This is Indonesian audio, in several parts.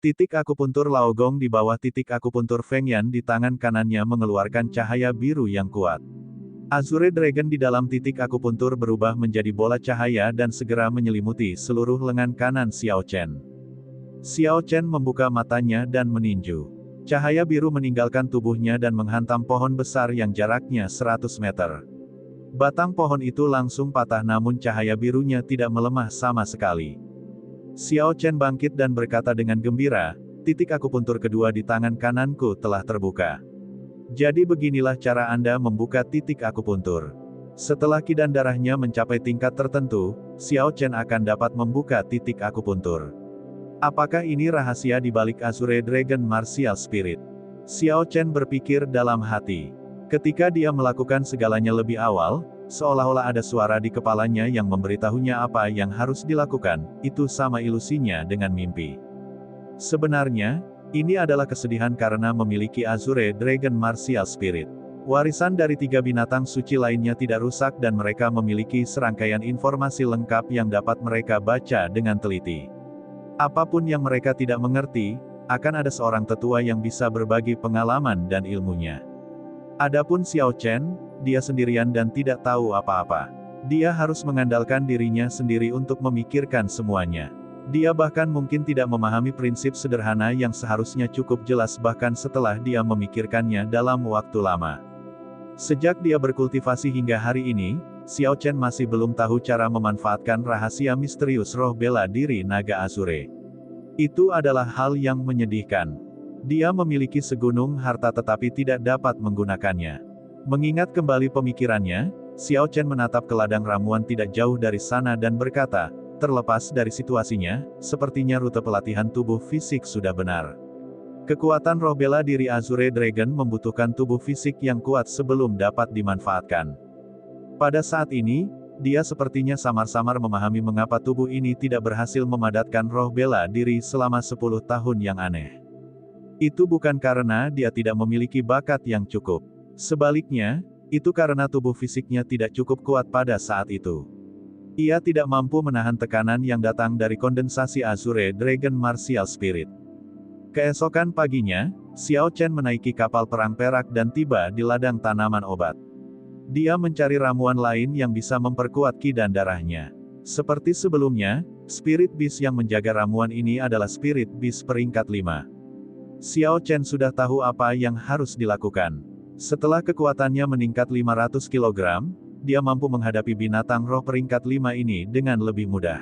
Titik akupuntur Laogong di bawah titik akupuntur Fengyan di tangan kanannya mengeluarkan cahaya biru yang kuat. Azure Dragon di dalam titik akupuntur berubah menjadi bola cahaya dan segera menyelimuti seluruh lengan kanan Xiao Chen. Xiao Chen membuka matanya dan meninju. Cahaya biru meninggalkan tubuhnya dan menghantam pohon besar yang jaraknya 100 meter. Batang pohon itu langsung patah namun cahaya birunya tidak melemah sama sekali. Xiao Chen bangkit dan berkata dengan gembira, titik akupuntur kedua di tangan kananku telah terbuka. Jadi beginilah cara Anda membuka titik akupuntur. Setelah ki dan darahnya mencapai tingkat tertentu, Xiao Chen akan dapat membuka titik akupuntur. Apakah ini rahasia di balik Azure Dragon Martial Spirit? Xiao Chen berpikir dalam hati. Ketika dia melakukan segalanya lebih awal, seolah-olah ada suara di kepalanya yang memberitahunya apa yang harus dilakukan, itu sama ilusinya dengan mimpi. Sebenarnya, ini adalah kesedihan karena memiliki Azure Dragon Martial Spirit. Warisan dari 3 binatang suci lainnya tidak rusak dan mereka memiliki serangkaian informasi lengkap yang dapat mereka baca dengan teliti. Apapun yang mereka tidak mengerti, akan ada seorang tetua yang bisa berbagi pengalaman dan ilmunya. Adapun Xiao Chen, dia sendirian dan tidak tahu apa-apa. Dia harus mengandalkan dirinya sendiri untuk memikirkan semuanya. Dia bahkan mungkin tidak memahami prinsip sederhana yang seharusnya cukup jelas bahkan setelah dia memikirkannya dalam waktu lama. Sejak dia berkultivasi hingga hari ini, Xiao Chen masih belum tahu cara memanfaatkan rahasia misterius roh bela diri naga Azure. Itu adalah hal yang menyedihkan. Dia memiliki segunung harta tetapi tidak dapat menggunakannya. Mengingat kembali pemikirannya, Xiao Chen menatap ke ladang ramuan tidak jauh dari sana dan berkata, terlepas dari situasinya, sepertinya rute pelatihan tubuh fisik sudah benar. Kekuatan roh bela diri Azure Dragon membutuhkan tubuh fisik yang kuat sebelum dapat dimanfaatkan. Pada saat ini, dia sepertinya samar-samar memahami mengapa tubuh ini tidak berhasil memadatkan roh bela diri selama 10 tahun yang aneh. Itu bukan karena dia tidak memiliki bakat yang cukup. Sebaliknya, itu karena tubuh fisiknya tidak cukup kuat pada saat itu. Ia tidak mampu menahan tekanan yang datang dari kondensasi Azure Dragon Martial Spirit. Keesokan paginya, Xiao Chen menaiki kapal perang perak dan tiba di ladang tanaman obat. Dia mencari ramuan lain yang bisa memperkuat ki dan darahnya. Seperti sebelumnya, Spirit Beast yang menjaga ramuan ini adalah Spirit Beast peringkat 5. Xiao Chen sudah tahu apa yang harus dilakukan. Setelah kekuatannya meningkat 500 kg, dia mampu menghadapi binatang roh peringkat 5 ini dengan lebih mudah.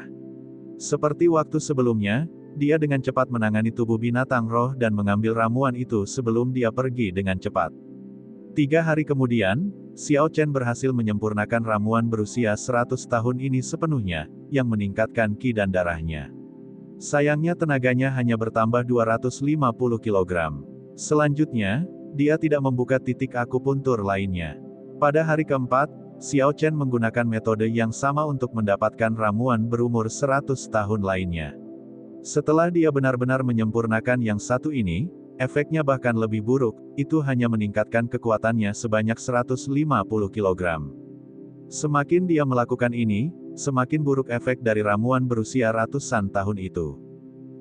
Seperti waktu sebelumnya, dia dengan cepat menangani tubuh binatang roh dan mengambil ramuan itu sebelum dia pergi dengan cepat. 3 hari kemudian, Xiao Chen berhasil menyempurnakan ramuan berusia 100 tahun ini sepenuhnya, yang meningkatkan ki dan darahnya. Sayangnya tenaganya hanya bertambah 250 kg. Selanjutnya, dia tidak membuka titik akupuntur lainnya. Pada hari keempat, Xiao Chen menggunakan metode yang sama untuk mendapatkan ramuan berumur 100 tahun lainnya. Setelah dia benar-benar menyempurnakan yang satu ini, efeknya bahkan lebih buruk, itu hanya meningkatkan kekuatannya sebanyak 150 kg. Semakin dia melakukan ini, semakin buruk efek dari ramuan berusia ratusan tahun itu.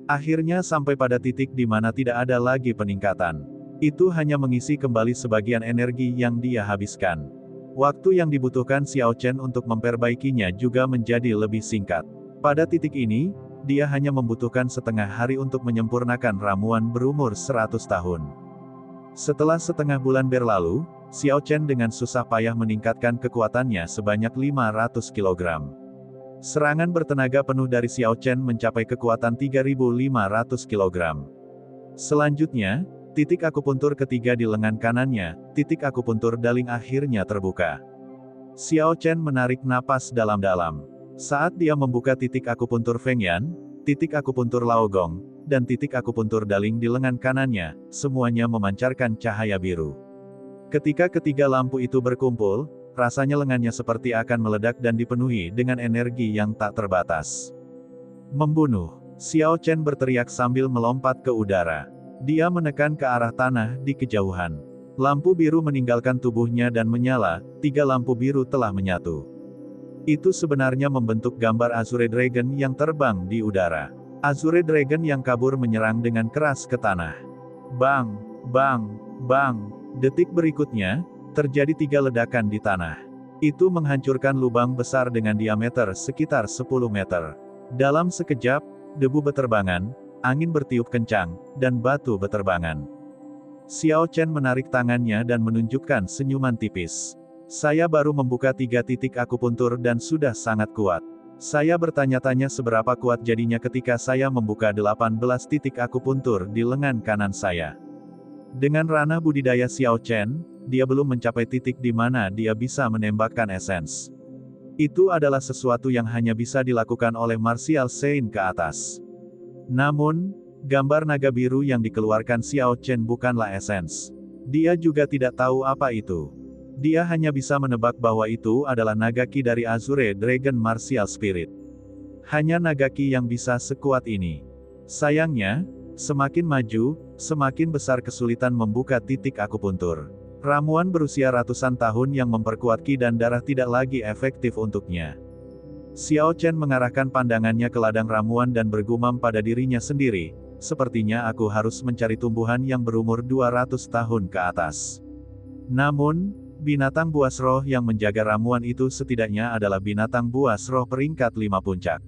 Akhirnya sampai pada titik di mana tidak ada lagi peningkatan. Itu hanya mengisi kembali sebagian energi yang dia habiskan. Waktu yang dibutuhkan Xiao Chen untuk memperbaikinya juga menjadi lebih singkat. Pada titik ini, dia hanya membutuhkan setengah hari untuk menyempurnakan ramuan berumur 100 tahun. Setelah setengah bulan berlalu, Xiao Chen dengan susah payah meningkatkan kekuatannya sebanyak 500 kg. Serangan bertenaga penuh dari Xiao Chen mencapai kekuatan 3.500 kg. Selanjutnya, titik akupuntur ketiga di lengan kanannya, titik akupuntur daling akhirnya terbuka. Xiao Chen menarik napas dalam-dalam. Saat dia membuka titik akupuntur Fengyan, titik akupuntur Laogong, dan titik akupuntur daling di lengan kanannya, semuanya memancarkan cahaya biru. Ketika ketiga lampu itu berkumpul, rasanya lengannya seperti akan meledak dan dipenuhi dengan energi yang tak terbatas. Membunuh. Xiao Chen berteriak sambil melompat ke udara. Dia menekan ke arah tanah di kejauhan. Lampu biru meninggalkan tubuhnya dan menyala, 3 lampu biru telah menyatu. Itu sebenarnya membentuk gambar Azure Dragon yang terbang di udara. Azure Dragon yang kabur menyerang dengan keras ke tanah. Bang, bang, bang. Detik berikutnya, terjadi 3 ledakan di tanah. Itu menghancurkan lubang besar dengan diameter sekitar 10 meter. Dalam sekejap, debu beterbangan, angin bertiup kencang, dan batu beterbangan. Xiao Chen menarik tangannya dan menunjukkan senyuman tipis. Saya baru membuka 3 titik akupuntur dan sudah sangat kuat. Saya bertanya-tanya seberapa kuat jadinya ketika saya membuka 18 titik akupuntur di lengan kanan saya. Dengan ranah budidaya Xiao Chen, dia belum mencapai titik di mana dia bisa menembakkan esens. Itu adalah sesuatu yang hanya bisa dilakukan oleh martial saint ke atas. Namun, gambar naga biru yang dikeluarkan Xiao Chen bukanlah esens. Dia juga tidak tahu apa itu. Dia hanya bisa menebak bahwa itu adalah naga ki dari Azure Dragon Martial Spirit. Hanya naga ki yang bisa sekuat ini. Sayangnya, semakin maju, semakin besar kesulitan membuka titik akupuntur. Ramuan berusia ratusan tahun yang memperkuat ki dan darah tidak lagi efektif untuknya. Xiao Chen mengarahkan pandangannya ke ladang ramuan dan bergumam pada dirinya sendiri, sepertinya aku harus mencari tumbuhan yang berumur 200 tahun ke atas. Namun, binatang buas roh yang menjaga ramuan itu setidaknya adalah binatang buas roh peringkat 5 puncak.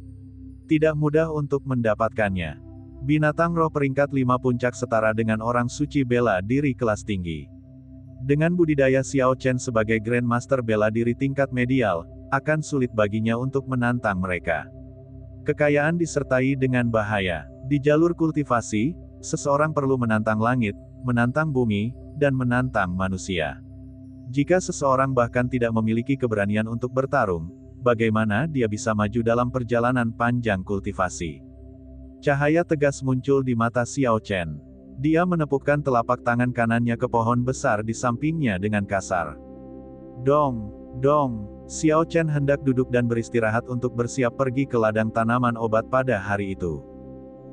Tidak mudah untuk mendapatkannya. Binatang roh peringkat 5 puncak setara dengan orang suci bela diri kelas tinggi. Dengan budidaya Xiao Chen sebagai Grandmaster bela diri tingkat medial, akan sulit baginya untuk menantang mereka. Kekayaan disertai dengan bahaya. Di jalur kultivasi, seseorang perlu menantang langit, menantang bumi, dan menantang manusia. Jika seseorang bahkan tidak memiliki keberanian untuk bertarung, bagaimana dia bisa maju dalam perjalanan panjang kultivasi? Cahaya tegas muncul di mata Xiao Chen. Dia menepukkan telapak tangan kanannya ke pohon besar di sampingnya dengan kasar. Dong, dong. Xiao Chen hendak duduk dan beristirahat untuk bersiap pergi ke ladang tanaman obat pada hari itu.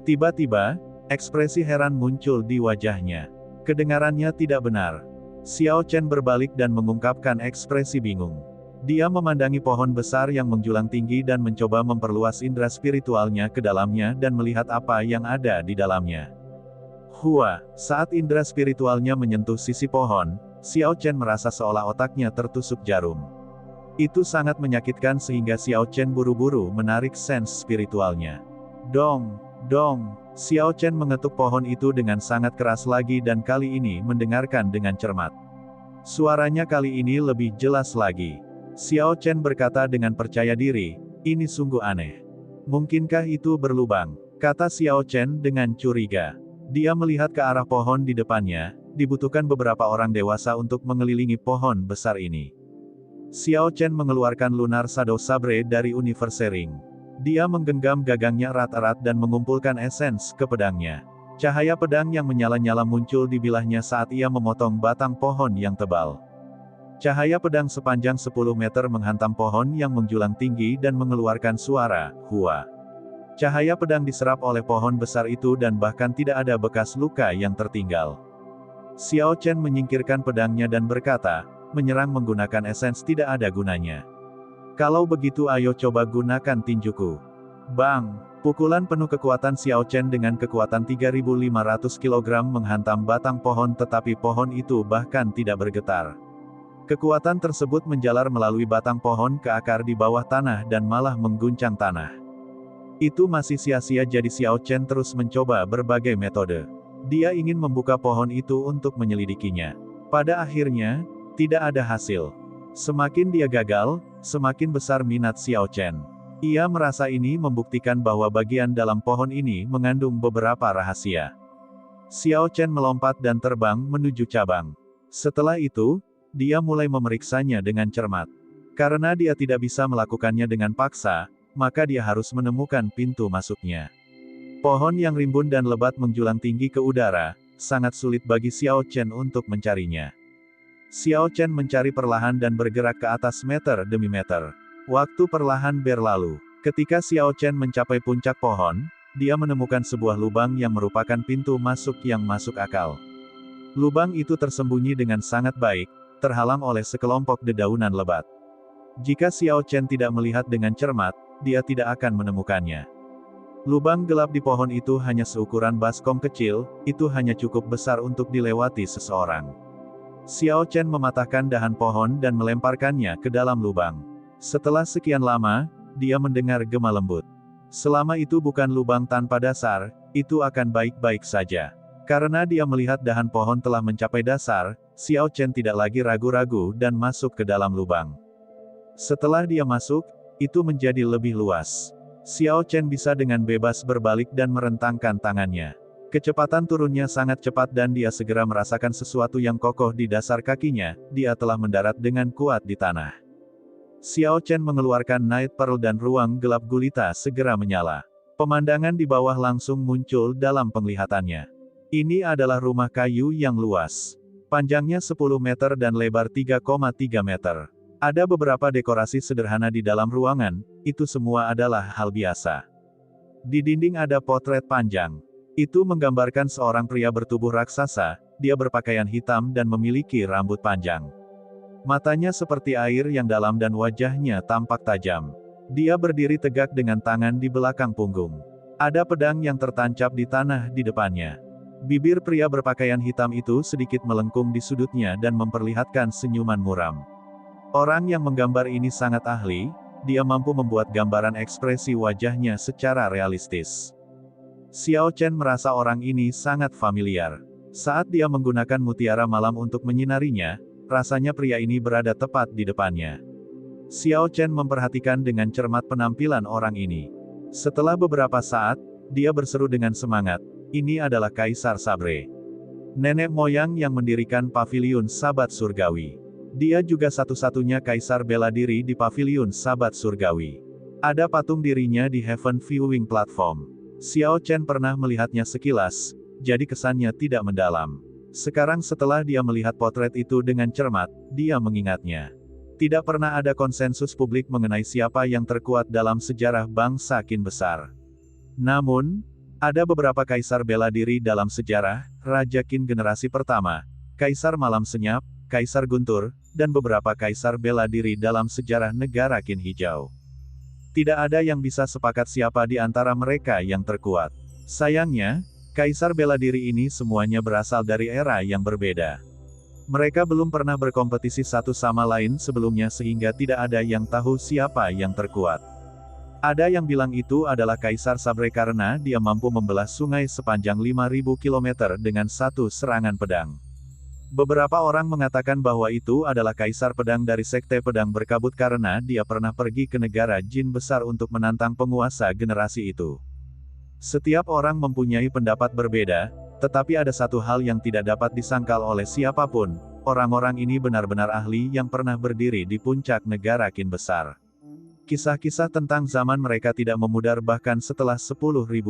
Tiba-tiba, ekspresi heran muncul di wajahnya. Kedengarannya tidak benar. Xiao Chen berbalik dan mengungkapkan ekspresi bingung. Dia memandangi pohon besar yang menjulang tinggi dan mencoba memperluas indera spiritualnya ke dalamnya dan melihat apa yang ada di dalamnya. Hua, saat indera spiritualnya menyentuh sisi pohon, Xiao Chen merasa seolah otaknya tertusuk jarum. Itu sangat menyakitkan sehingga Xiao Chen buru-buru menarik sense spiritualnya. Dong, dong. Xiao Chen mengetuk pohon itu dengan sangat keras lagi dan kali ini mendengarkan dengan cermat. Suaranya kali ini lebih jelas lagi. Xiao Chen berkata dengan percaya diri, ini sungguh aneh. Mungkinkah itu berlubang? Kata Xiao Chen dengan curiga. Dia melihat ke arah pohon di depannya, dibutuhkan beberapa orang dewasa untuk mengelilingi pohon besar ini. Xiao Chen mengeluarkan Lunar Shadow Sabre dari Universe Ring. Dia menggenggam gagangnya erat-erat dan mengumpulkan esens ke pedangnya. Cahaya pedang yang menyala-nyala muncul di bilahnya saat ia memotong batang pohon yang tebal. Cahaya pedang sepanjang 10 meter menghantam pohon yang menjulang tinggi dan mengeluarkan suara, hua. Cahaya pedang diserap oleh pohon besar itu dan bahkan tidak ada bekas luka yang tertinggal. Xiao Chen menyingkirkan pedangnya dan berkata, menyerang menggunakan esens tidak ada gunanya. Kalau begitu ayo coba gunakan tinjuku. Bang! Pukulan penuh kekuatan Xiao Chen dengan kekuatan 3.500 kg menghantam batang pohon tetapi pohon itu bahkan tidak bergetar. Kekuatan tersebut menjalar melalui batang pohon ke akar di bawah tanah dan malah mengguncang tanah. Itu masih sia-sia jadi Xiao Chen terus mencoba berbagai metode. Dia ingin membuka pohon itu untuk menyelidikinya. Pada akhirnya, tidak ada hasil. Semakin dia gagal, semakin besar minat Xiao Chen. Ia merasa ini membuktikan bahwa bagian dalam pohon ini mengandung beberapa rahasia. Xiao Chen melompat dan terbang menuju cabang. Setelah itu, dia mulai memeriksanya dengan cermat. Karena dia tidak bisa melakukannya dengan paksa, maka dia harus menemukan pintu masuknya. Pohon yang rimbun dan lebat menjulang tinggi ke udara, sangat sulit bagi Xiao Chen untuk mencarinya. Xiao Chen mencari perlahan dan bergerak ke atas meter demi meter. Waktu perlahan berlalu. Ketika Xiao Chen mencapai puncak pohon, dia menemukan sebuah lubang yang merupakan pintu masuk yang masuk akal. Lubang itu tersembunyi dengan sangat baik, terhalang oleh sekelompok dedaunan lebat. Jika Xiao Chen tidak melihat dengan cermat, dia tidak akan menemukannya. Lubang gelap di pohon itu hanya seukuran baskom kecil, itu hanya cukup besar untuk dilewati seseorang. Xiao Chen mematahkan dahan pohon dan melemparkannya ke dalam lubang. Setelah sekian lama, dia mendengar gema lembut. Selama itu bukan lubang tanpa dasar, itu akan baik-baik saja. Karena dia melihat dahan pohon telah mencapai dasar, Xiao Chen tidak lagi ragu-ragu dan masuk ke dalam lubang. Setelah dia masuk, itu menjadi lebih luas. Xiao Chen bisa dengan bebas berbalik dan merentangkan tangannya. Kecepatan turunnya sangat cepat dan dia segera merasakan sesuatu yang kokoh di dasar kakinya, dia telah mendarat dengan kuat di tanah. Xiao Chen mengeluarkan Night Pearl dan ruang gelap gulita segera menyala. Pemandangan di bawah langsung muncul dalam penglihatannya. Ini adalah rumah kayu yang luas. Panjangnya 10 meter dan lebar 3,3 meter. Ada beberapa dekorasi sederhana di dalam ruangan, itu semua adalah hal biasa. Di dinding ada potret panjang. Itu menggambarkan seorang pria bertubuh raksasa, dia berpakaian hitam dan memiliki rambut panjang. Matanya seperti air yang dalam dan wajahnya tampak tajam. Dia berdiri tegak dengan tangan di belakang punggung. Ada pedang yang tertancap di tanah di depannya. Bibir pria berpakaian hitam itu sedikit melengkung di sudutnya dan memperlihatkan senyuman muram. Orang yang menggambar ini sangat ahli, dia mampu membuat gambaran ekspresi wajahnya secara realistis. Xiao Chen merasa orang ini sangat familiar. Saat dia menggunakan mutiara malam untuk menyinarinya, rasanya pria ini berada tepat di depannya. Xiao Chen memperhatikan dengan cermat penampilan orang ini. Setelah beberapa saat, dia berseru dengan semangat, "Ini adalah Kaisar Sabre. Nenek moyang yang mendirikan Paviliun Sabat Surgawi. Dia juga satu-satunya kaisar bela diri di Paviliun Sabat Surgawi. Ada patung dirinya di Heaven Viewing Platform." Xiao Chen pernah melihatnya sekilas, jadi kesannya tidak mendalam. Sekarang setelah dia melihat potret itu dengan cermat, dia mengingatnya. Tidak pernah ada konsensus publik mengenai siapa yang terkuat dalam sejarah bangsa Qin besar. Namun, ada beberapa kaisar bela diri dalam sejarah, Raja Qin generasi pertama, Kaisar Malam Senyap, Kaisar Guntur, dan beberapa kaisar bela diri dalam sejarah negara Qin Hijau. Tidak ada yang bisa sepakat siapa di antara mereka yang terkuat. Sayangnya, kaisar bela diri ini semuanya berasal dari era yang berbeda. Mereka belum pernah berkompetisi satu sama lain sebelumnya sehingga tidak ada yang tahu siapa yang terkuat. Ada yang bilang itu adalah Kaisar Sabre karena dia mampu membelah sungai sepanjang 5.000 km dengan satu serangan pedang. Beberapa orang mengatakan bahwa itu adalah Kaisar Pedang dari Sekte Pedang Berkabut karena dia pernah pergi ke negara Jin besar untuk menantang penguasa generasi itu. Setiap orang mempunyai pendapat berbeda, tetapi ada satu hal yang tidak dapat disangkal oleh siapapun, orang-orang ini benar-benar ahli yang pernah berdiri di puncak negara Qin besar. Kisah-kisah tentang zaman mereka tidak memudar bahkan setelah 10.000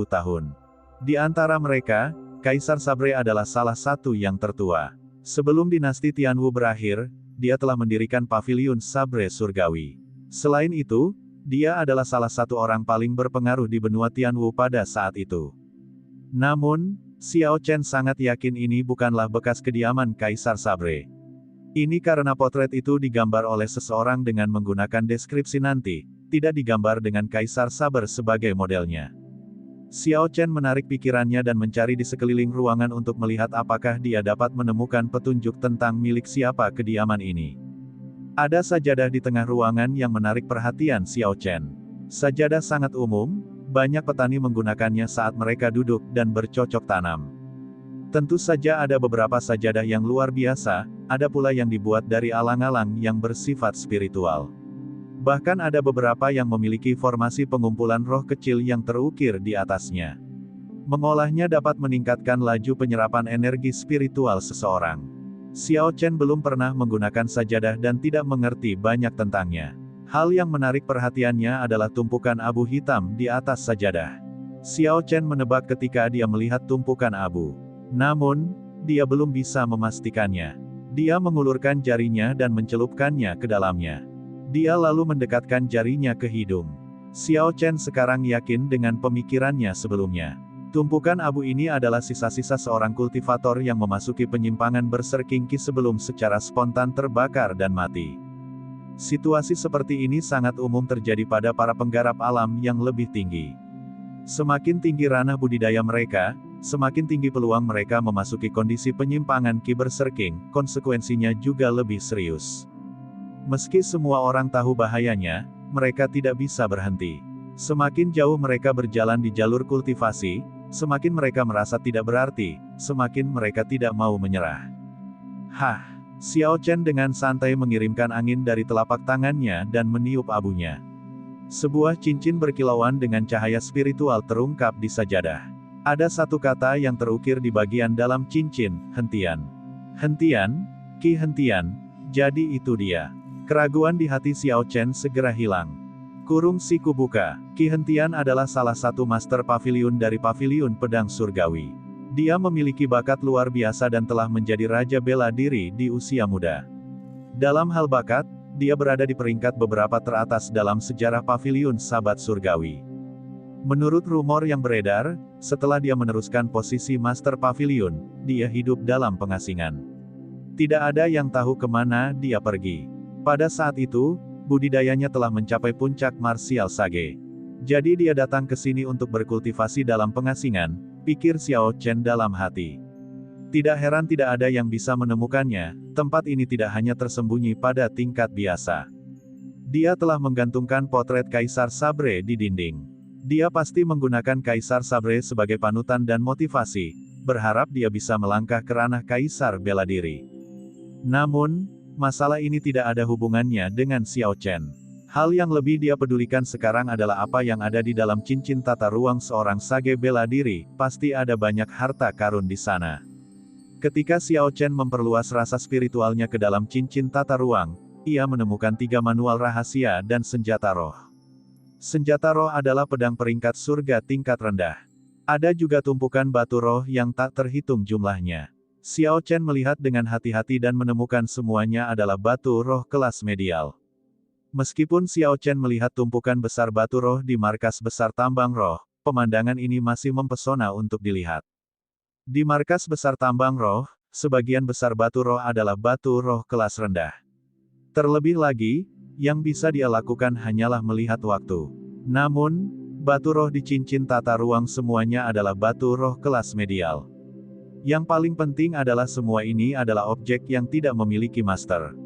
tahun. Di antara mereka, Kaisar Sabre adalah salah satu yang tertua. Sebelum dinasti Tianwu berakhir, dia telah mendirikan Paviliun Sabre Surgawi. Selain itu, dia adalah salah satu orang paling berpengaruh di benua Tianwu pada saat itu. Namun, Xiao Chen sangat yakin ini bukanlah bekas kediaman Kaisar Sabre. Ini karena potret itu digambar oleh seseorang dengan menggunakan deskripsi nanti, tidak digambar dengan Kaisar Sabre sebagai modelnya. Xiao Chen menarik pikirannya dan mencari di sekeliling ruangan untuk melihat apakah dia dapat menemukan petunjuk tentang milik siapa kediaman ini. Ada sajadah di tengah ruangan yang menarik perhatian Xiao Chen. Sajadah sangat umum, banyak petani menggunakannya saat mereka duduk dan bercocok tanam. Tentu saja ada beberapa sajadah yang luar biasa, ada pula yang dibuat dari alang-alang yang bersifat spiritual. Bahkan ada beberapa yang memiliki formasi pengumpulan roh kecil yang terukir di atasnya. Mengolahnya dapat meningkatkan laju penyerapan energi spiritual seseorang. Xiao Chen belum pernah menggunakan sajadah dan tidak mengerti banyak tentangnya. Hal yang menarik perhatiannya adalah tumpukan abu hitam di atas sajadah. Xiao Chen menebak ketika dia melihat tumpukan abu. Namun, dia belum bisa memastikannya. Dia mengulurkan jarinya dan mencelupkannya ke dalamnya. Dia lalu mendekatkan jarinya ke hidung. Xiao Chen sekarang yakin dengan pemikirannya sebelumnya. Tumpukan abu ini adalah sisa-sisa seorang kultivator yang memasuki penyimpangan berserkingki sebelum secara spontan terbakar dan mati. Situasi seperti ini sangat umum terjadi pada para penggarap alam yang lebih tinggi. Semakin tinggi ranah budidaya mereka, semakin tinggi peluang mereka memasuki kondisi penyimpangan Qi Berserking, konsekuensinya juga lebih serius. Meski semua orang tahu bahayanya, mereka tidak bisa berhenti. Semakin jauh mereka berjalan di jalur kultivasi, semakin mereka merasa tidak berarti, semakin mereka tidak mau menyerah. Hah! Xiao Chen dengan santai mengirimkan angin dari telapak tangannya dan meniup abunya. Sebuah cincin berkilauan dengan cahaya spiritual terungkap di sajadah. Ada satu kata yang terukir di bagian dalam cincin, hentian. Hentian, Qi hentian, jadi itu dia. Keraguan di hati Xiao Chen segera hilang. Kurung siku buka, Qi hentian adalah salah satu master pavilion dari pavilion pedang surgawi. Dia memiliki bakat luar biasa dan telah menjadi raja bela diri di usia muda. Dalam hal bakat, dia berada di peringkat beberapa teratas dalam sejarah pavilion sahabat surgawi. Menurut rumor yang beredar, setelah dia meneruskan posisi master pavilion, dia hidup dalam pengasingan. Tidak ada yang tahu kemana dia pergi. Pada saat itu, budidayanya telah mencapai puncak martial sage. Jadi dia datang ke sini untuk berkultivasi dalam pengasingan, pikir Xiao Chen dalam hati. Tidak heran tidak ada yang bisa menemukannya, tempat ini tidak hanya tersembunyi pada tingkat biasa. Dia telah menggantungkan potret Kaisar Sabre di dinding. Dia pasti menggunakan Kaisar Sabre sebagai panutan dan motivasi, berharap dia bisa melangkah ke ranah Kaisar bela diri. Namun, masalah ini tidak ada hubungannya dengan Xiao Chen. Hal yang lebih dia pedulikan sekarang adalah apa yang ada di dalam cincin tata ruang seorang sage bela diri, pasti ada banyak harta karun di sana. Ketika Xiao Chen memperluas rasa spiritualnya ke dalam cincin tata ruang, ia menemukan 3 manual rahasia dan senjata roh. Senjata roh adalah pedang peringkat surga tingkat rendah. Ada juga tumpukan batu roh yang tak terhitung jumlahnya. Xiao Chen melihat dengan hati-hati dan menemukan semuanya adalah batu roh kelas medial. Meskipun Xiao Chen melihat tumpukan besar batu roh di markas besar tambang roh, pemandangan ini masih mempesona untuk dilihat. Di markas besar tambang roh, sebagian besar batu roh adalah batu roh kelas rendah. Terlebih lagi, yang bisa dia lakukan hanyalah melihat waktu. Namun, batu roh di cincin tata ruang semuanya adalah batu roh kelas medial. Yang paling penting adalah semua ini adalah objek yang tidak memiliki master.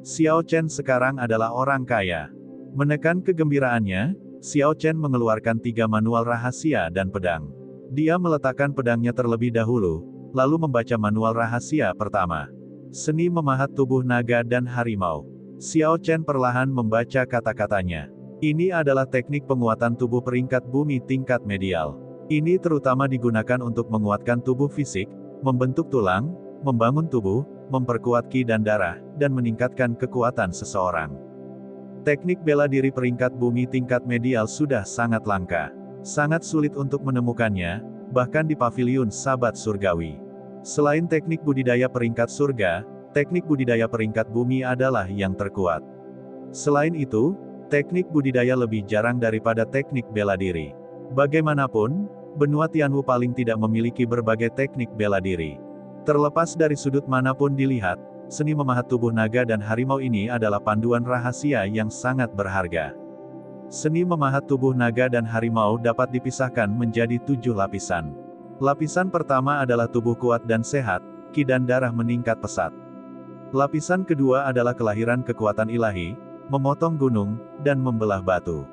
Xiao Chen sekarang adalah orang kaya. Menekan kegembiraannya, Xiao Chen mengeluarkan 3 manual rahasia dan pedang. Dia meletakkan pedangnya terlebih dahulu, lalu membaca manual rahasia pertama. Seni memahat tubuh naga dan harimau. Xiao Chen perlahan membaca kata-katanya. Ini adalah teknik penguatan tubuh peringkat bumi tingkat medial. Ini terutama digunakan untuk menguatkan tubuh fisik, membentuk tulang, membangun tubuh, memperkuat ki dan darah, dan meningkatkan kekuatan seseorang. Teknik bela diri peringkat bumi tingkat medial sudah sangat langka. Sangat sulit untuk menemukannya, bahkan di pavilion sahabat surgawi. Selain teknik budidaya peringkat surga, teknik budidaya peringkat bumi adalah yang terkuat. Selain itu, teknik budidaya lebih jarang daripada teknik bela diri. Bagaimanapun, benua Tianwu paling tidak memiliki berbagai teknik bela diri. Terlepas dari sudut manapun dilihat, seni memahat tubuh naga dan harimau ini adalah panduan rahasia yang sangat berharga. Seni memahat tubuh naga dan harimau dapat dipisahkan menjadi 7 lapisan. Lapisan pertama adalah tubuh kuat dan sehat, ki dan darah meningkat pesat. Lapisan kedua adalah kelahiran kekuatan ilahi, memotong gunung, dan membelah batu.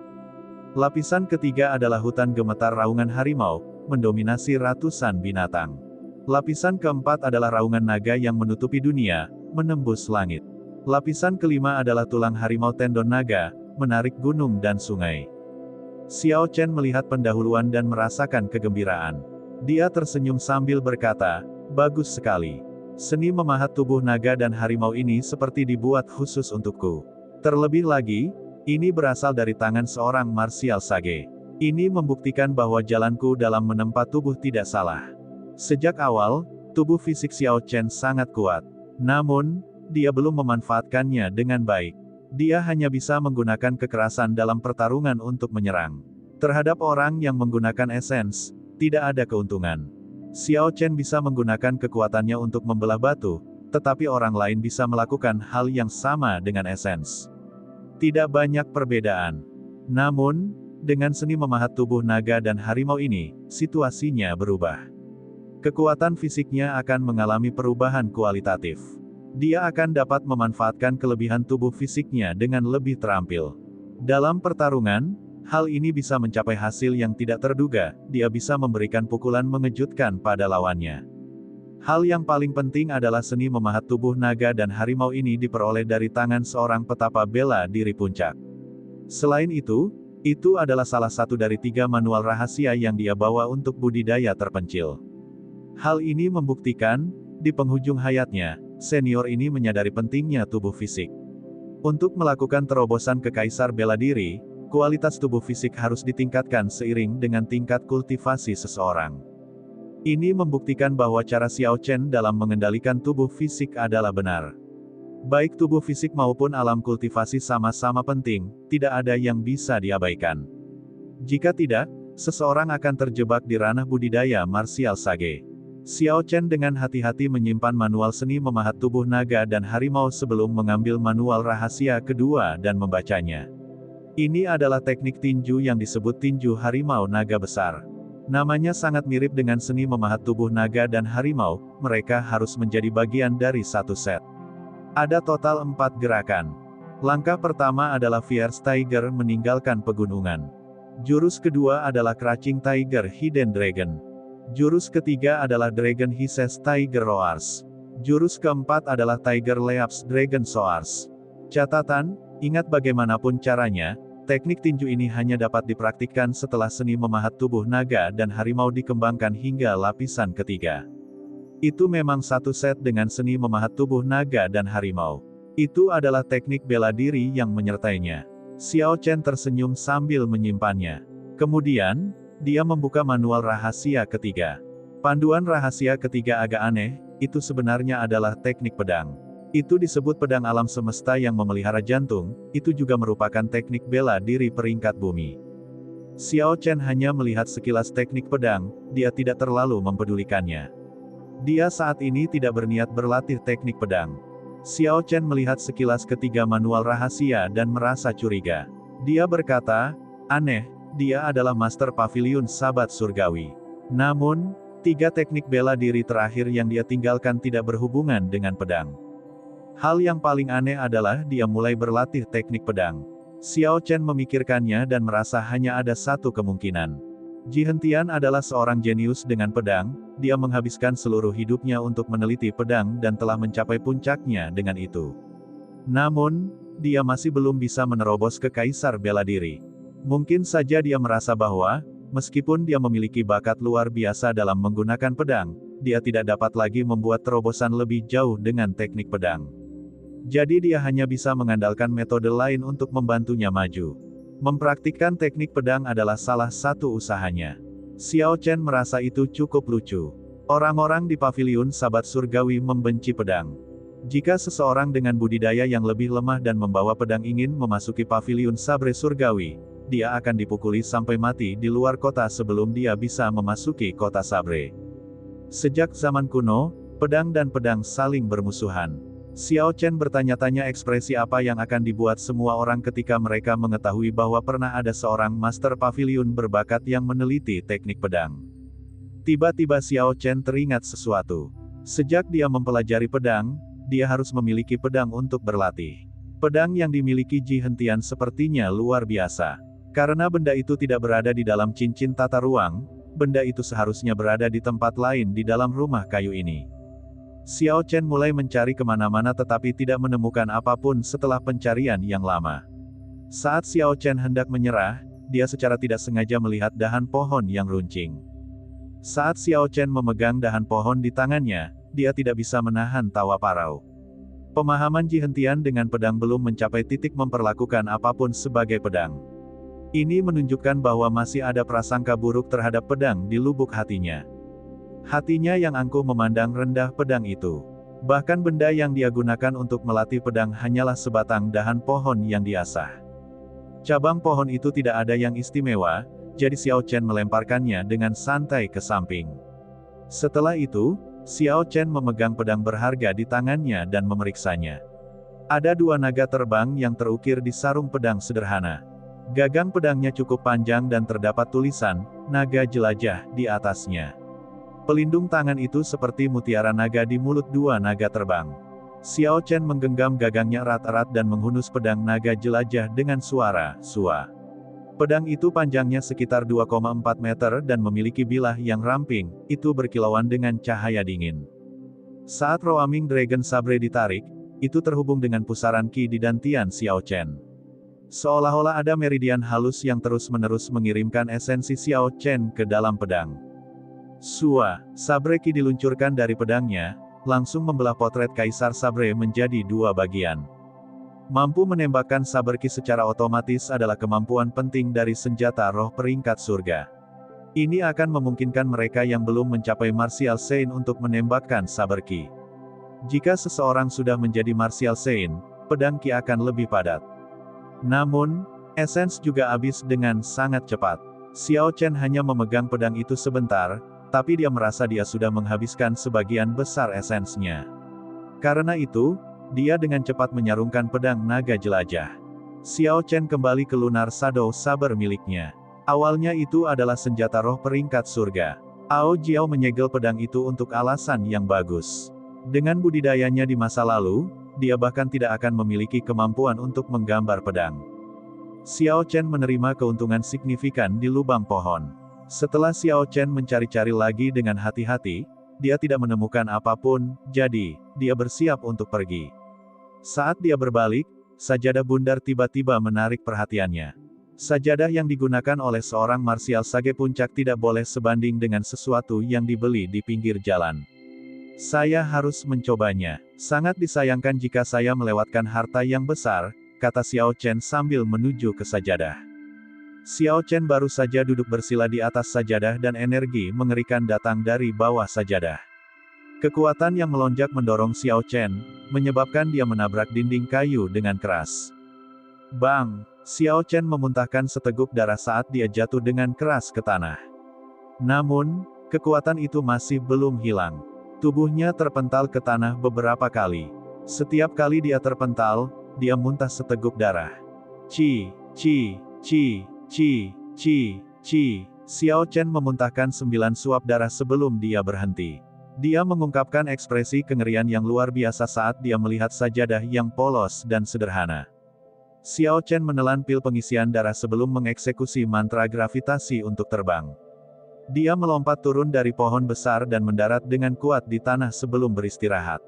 Lapisan ketiga adalah hutan gemetar raungan harimau, mendominasi ratusan binatang. Lapisan keempat adalah raungan naga yang menutupi dunia, menembus langit. Lapisan kelima adalah tulang harimau tendon naga, menarik gunung dan sungai. Xiao Chen melihat pendahuluan dan merasakan kegembiraan. Dia tersenyum sambil berkata, "Bagus sekali. Seni memahat tubuh naga dan harimau ini seperti dibuat khusus untukku. Terlebih lagi, ini berasal dari tangan seorang martial sage. Ini membuktikan bahwa jalanku dalam menempa tubuh tidak salah." Sejak awal, tubuh fisik Xiao Chen sangat kuat. Namun, dia belum memanfaatkannya dengan baik. Dia hanya bisa menggunakan kekerasan dalam pertarungan untuk menyerang. Terhadap orang yang menggunakan esens, tidak ada keuntungan. Xiao Chen bisa menggunakan kekuatannya untuk membelah batu, tetapi orang lain bisa melakukan hal yang sama dengan esens. Tidak banyak perbedaan. Namun, Dengan seni memahat tubuh naga dan harimau ini, situasinya berubah. Kekuatan fisiknya akan mengalami perubahan kualitatif. Dia akan dapat memanfaatkan kelebihan tubuh fisiknya dengan lebih terampil. Dalam pertarungan, hal ini bisa mencapai hasil yang tidak terduga, dia bisa memberikan pukulan mengejutkan pada lawannya. Hal yang paling penting adalah seni memahat tubuh naga dan harimau ini diperoleh dari tangan seorang petapa bela diri puncak. Selain itu adalah salah satu dari 3 manual rahasia yang dia bawa untuk budidaya terpencil. Hal ini membuktikan, di penghujung hayatnya, senior ini menyadari pentingnya tubuh fisik. Untuk melakukan terobosan ke kaisar bela diri, kualitas tubuh fisik harus ditingkatkan seiring dengan tingkat kultivasi seseorang. Ini membuktikan bahwa cara Xiao Chen dalam mengendalikan tubuh fisik adalah benar. Baik tubuh fisik maupun alam kultivasi sama-sama penting, tidak ada yang bisa diabaikan. Jika tidak, seseorang akan terjebak di ranah budidaya martial sage. Xiao Chen dengan hati-hati menyimpan manual seni memahat tubuh naga dan harimau sebelum mengambil manual rahasia kedua dan membacanya. Ini adalah teknik tinju yang disebut tinju harimau naga besar. Namanya sangat mirip dengan seni memahat tubuh naga dan harimau, mereka harus menjadi bagian dari satu set. Ada total 4 gerakan. Langkah pertama adalah Fierce Tiger meninggalkan pegunungan. Jurus kedua adalah Crouching Tiger Hidden Dragon. Jurus ketiga adalah Dragon Hisses Tiger Roars. Jurus keempat adalah Tiger Leaps Dragon Soars. Catatan, ingat bagaimanapun caranya, teknik tinju ini hanya dapat dipraktikkan setelah seni memahat tubuh naga dan harimau dikembangkan hingga lapisan ketiga. Itu memang satu set dengan seni memahat tubuh naga dan harimau. Itu adalah teknik bela diri yang menyertainya. Xiao Chen tersenyum sambil menyimpannya. Kemudian, dia membuka manual rahasia ketiga. Panduan rahasia ketiga agak aneh, itu sebenarnya adalah teknik pedang. Itu disebut pedang alam semesta yang memelihara jantung, itu juga merupakan teknik bela diri peringkat bumi. Xiao Chen hanya melihat sekilas teknik pedang, dia tidak terlalu mempedulikannya. Dia saat ini tidak berniat berlatih teknik pedang. Xiao Chen melihat sekilas ketiga manual rahasia dan merasa curiga. Dia berkata, aneh, dia adalah Master Pavilion Sabat Surgawi. Namun, 3 teknik bela diri terakhir yang dia tinggalkan tidak berhubungan dengan pedang. Hal yang paling aneh adalah dia mulai berlatih teknik pedang. Xiao Chen memikirkannya dan merasa hanya ada satu kemungkinan. Ji Hentian adalah seorang jenius dengan pedang, dia menghabiskan seluruh hidupnya untuk meneliti pedang dan telah mencapai puncaknya dengan itu. Namun, dia masih belum bisa menerobos ke kaisar bela diri. Mungkin saja dia merasa bahwa, meskipun dia memiliki bakat luar biasa dalam menggunakan pedang, dia tidak dapat lagi membuat terobosan lebih jauh dengan teknik pedang. Jadi dia hanya bisa mengandalkan metode lain untuk membantunya maju. Mempraktikkan teknik pedang adalah salah satu usahanya. Xiao Chen merasa itu cukup lucu. Orang-orang di Pavilion Sabat Surgawi membenci pedang. Jika seseorang dengan budidaya yang lebih lemah dan membawa pedang ingin memasuki Pavilion Sabre Surgawi, dia akan dipukuli sampai mati di luar kota sebelum dia bisa memasuki kota Sabre. Sejak zaman kuno, pedang dan pedang saling bermusuhan. Xiao Chen bertanya-tanya ekspresi apa yang akan dibuat semua orang ketika mereka mengetahui bahwa pernah ada seorang Master Pavilion berbakat yang meneliti teknik pedang. Tiba-tiba Xiao Chen teringat sesuatu. Sejak dia mempelajari pedang, dia harus memiliki pedang untuk berlatih. Pedang yang dimiliki Ji Hentian sepertinya luar biasa. Karena benda itu tidak berada di dalam cincin tata ruang, benda itu seharusnya berada di tempat lain di dalam rumah kayu ini. Xiao Chen mulai mencari kemana-mana tetapi tidak menemukan apapun setelah pencarian yang lama. Saat Xiao Chen hendak menyerah, dia secara tidak sengaja melihat dahan pohon yang runcing. Saat Xiao Chen memegang dahan pohon di tangannya, dia tidak bisa menahan tawa parau. Pemahaman Ji Hentian dengan pedang belum mencapai titik memperlakukan apapun sebagai pedang. Ini menunjukkan bahwa masih ada prasangka buruk terhadap pedang di lubuk hatinya. Hatinya yang angkuh memandang rendah pedang itu. Bahkan benda yang dia gunakan untuk melatih pedang hanyalah sebatang dahan pohon yang diasah. Cabang pohon itu tidak ada yang istimewa, jadi Xiao Chen melemparkannya dengan santai ke samping. Setelah itu, Xiao Chen memegang pedang berharga di tangannya dan memeriksanya. Ada 2 naga terbang yang terukir di sarung pedang sederhana. Gagang pedangnya cukup panjang dan terdapat tulisan, naga jelajah, di atasnya. Pelindung tangan itu seperti mutiara naga di mulut dua naga terbang. Xiao Chen menggenggam gagangnya erat-erat dan menghunus pedang naga jelajah dengan suara, "Sua." Pedang itu panjangnya sekitar 2,4 meter dan memiliki bilah yang ramping, itu berkilauan dengan cahaya dingin. Saat Roaming Dragon Sabre ditarik, itu terhubung dengan pusaran Qi di dantian Xiao Chen. Seolah-olah ada meridian halus yang terus-menerus mengirimkan esensi Xiao Chen ke dalam pedang. Sua, sabre Qi diluncurkan dari pedangnya, langsung membelah potret Kaisar Sabre menjadi dua bagian. Mampu menembakkan saber Qi secara otomatis adalah kemampuan penting dari senjata roh peringkat surga. Ini akan memungkinkan mereka yang belum mencapai Martial Saint untuk menembakkan saber Qi. Jika seseorang sudah menjadi Martial Saint, pedang Qi akan lebih padat. Namun, esens juga habis dengan sangat cepat. Xiao Chen hanya memegang pedang itu sebentar, tapi dia merasa dia sudah menghabiskan sebagian besar esensnya. Karena itu, dia dengan cepat menyarungkan pedang naga jelajah. Xiao Chen kembali ke Lunar Shadow Saber miliknya. Awalnya itu adalah senjata roh peringkat surga. Ao Jiao menyegel pedang itu untuk alasan yang bagus. Dengan budidayanya di masa lalu, dia bahkan tidak akan memiliki kemampuan untuk menggambar pedang. Xiao Chen menerima keuntungan signifikan di lubang pohon. Setelah Xiao Chen mencari-cari lagi dengan hati-hati, dia tidak menemukan apapun, jadi, dia bersiap untuk pergi. Saat dia berbalik, sajadah bundar tiba-tiba menarik perhatiannya. Sajadah yang digunakan oleh seorang martial sage puncak tidak boleh sebanding dengan sesuatu yang dibeli di pinggir jalan. Saya harus mencobanya. Sangat disayangkan jika saya melewatkan harta yang besar, kata Xiao Chen sambil menuju ke sajadah. Xiao Chen baru saja duduk bersila di atas sajadah dan energi mengerikan datang dari bawah sajadah. Kekuatan yang melonjak mendorong Xiao Chen, menyebabkan dia menabrak dinding kayu dengan keras. Bang! Xiao Chen memuntahkan seteguk darah saat dia jatuh dengan keras ke tanah. Namun, kekuatan itu masih belum hilang. Tubuhnya terpental ke tanah beberapa kali. Setiap kali dia terpental, dia muntah seteguk darah. Ci, ci, ci. Ci, ci, ci. Xiao Chen memuntahkan 9 suap darah sebelum dia berhenti. Dia mengungkapkan ekspresi kengerian yang luar biasa saat dia melihat sajadah yang polos dan sederhana. Xiao Chen menelan pil pengisian darah sebelum mengeksekusi mantra gravitasi untuk terbang. Dia melompat turun dari pohon besar dan mendarat dengan kuat di tanah sebelum beristirahat.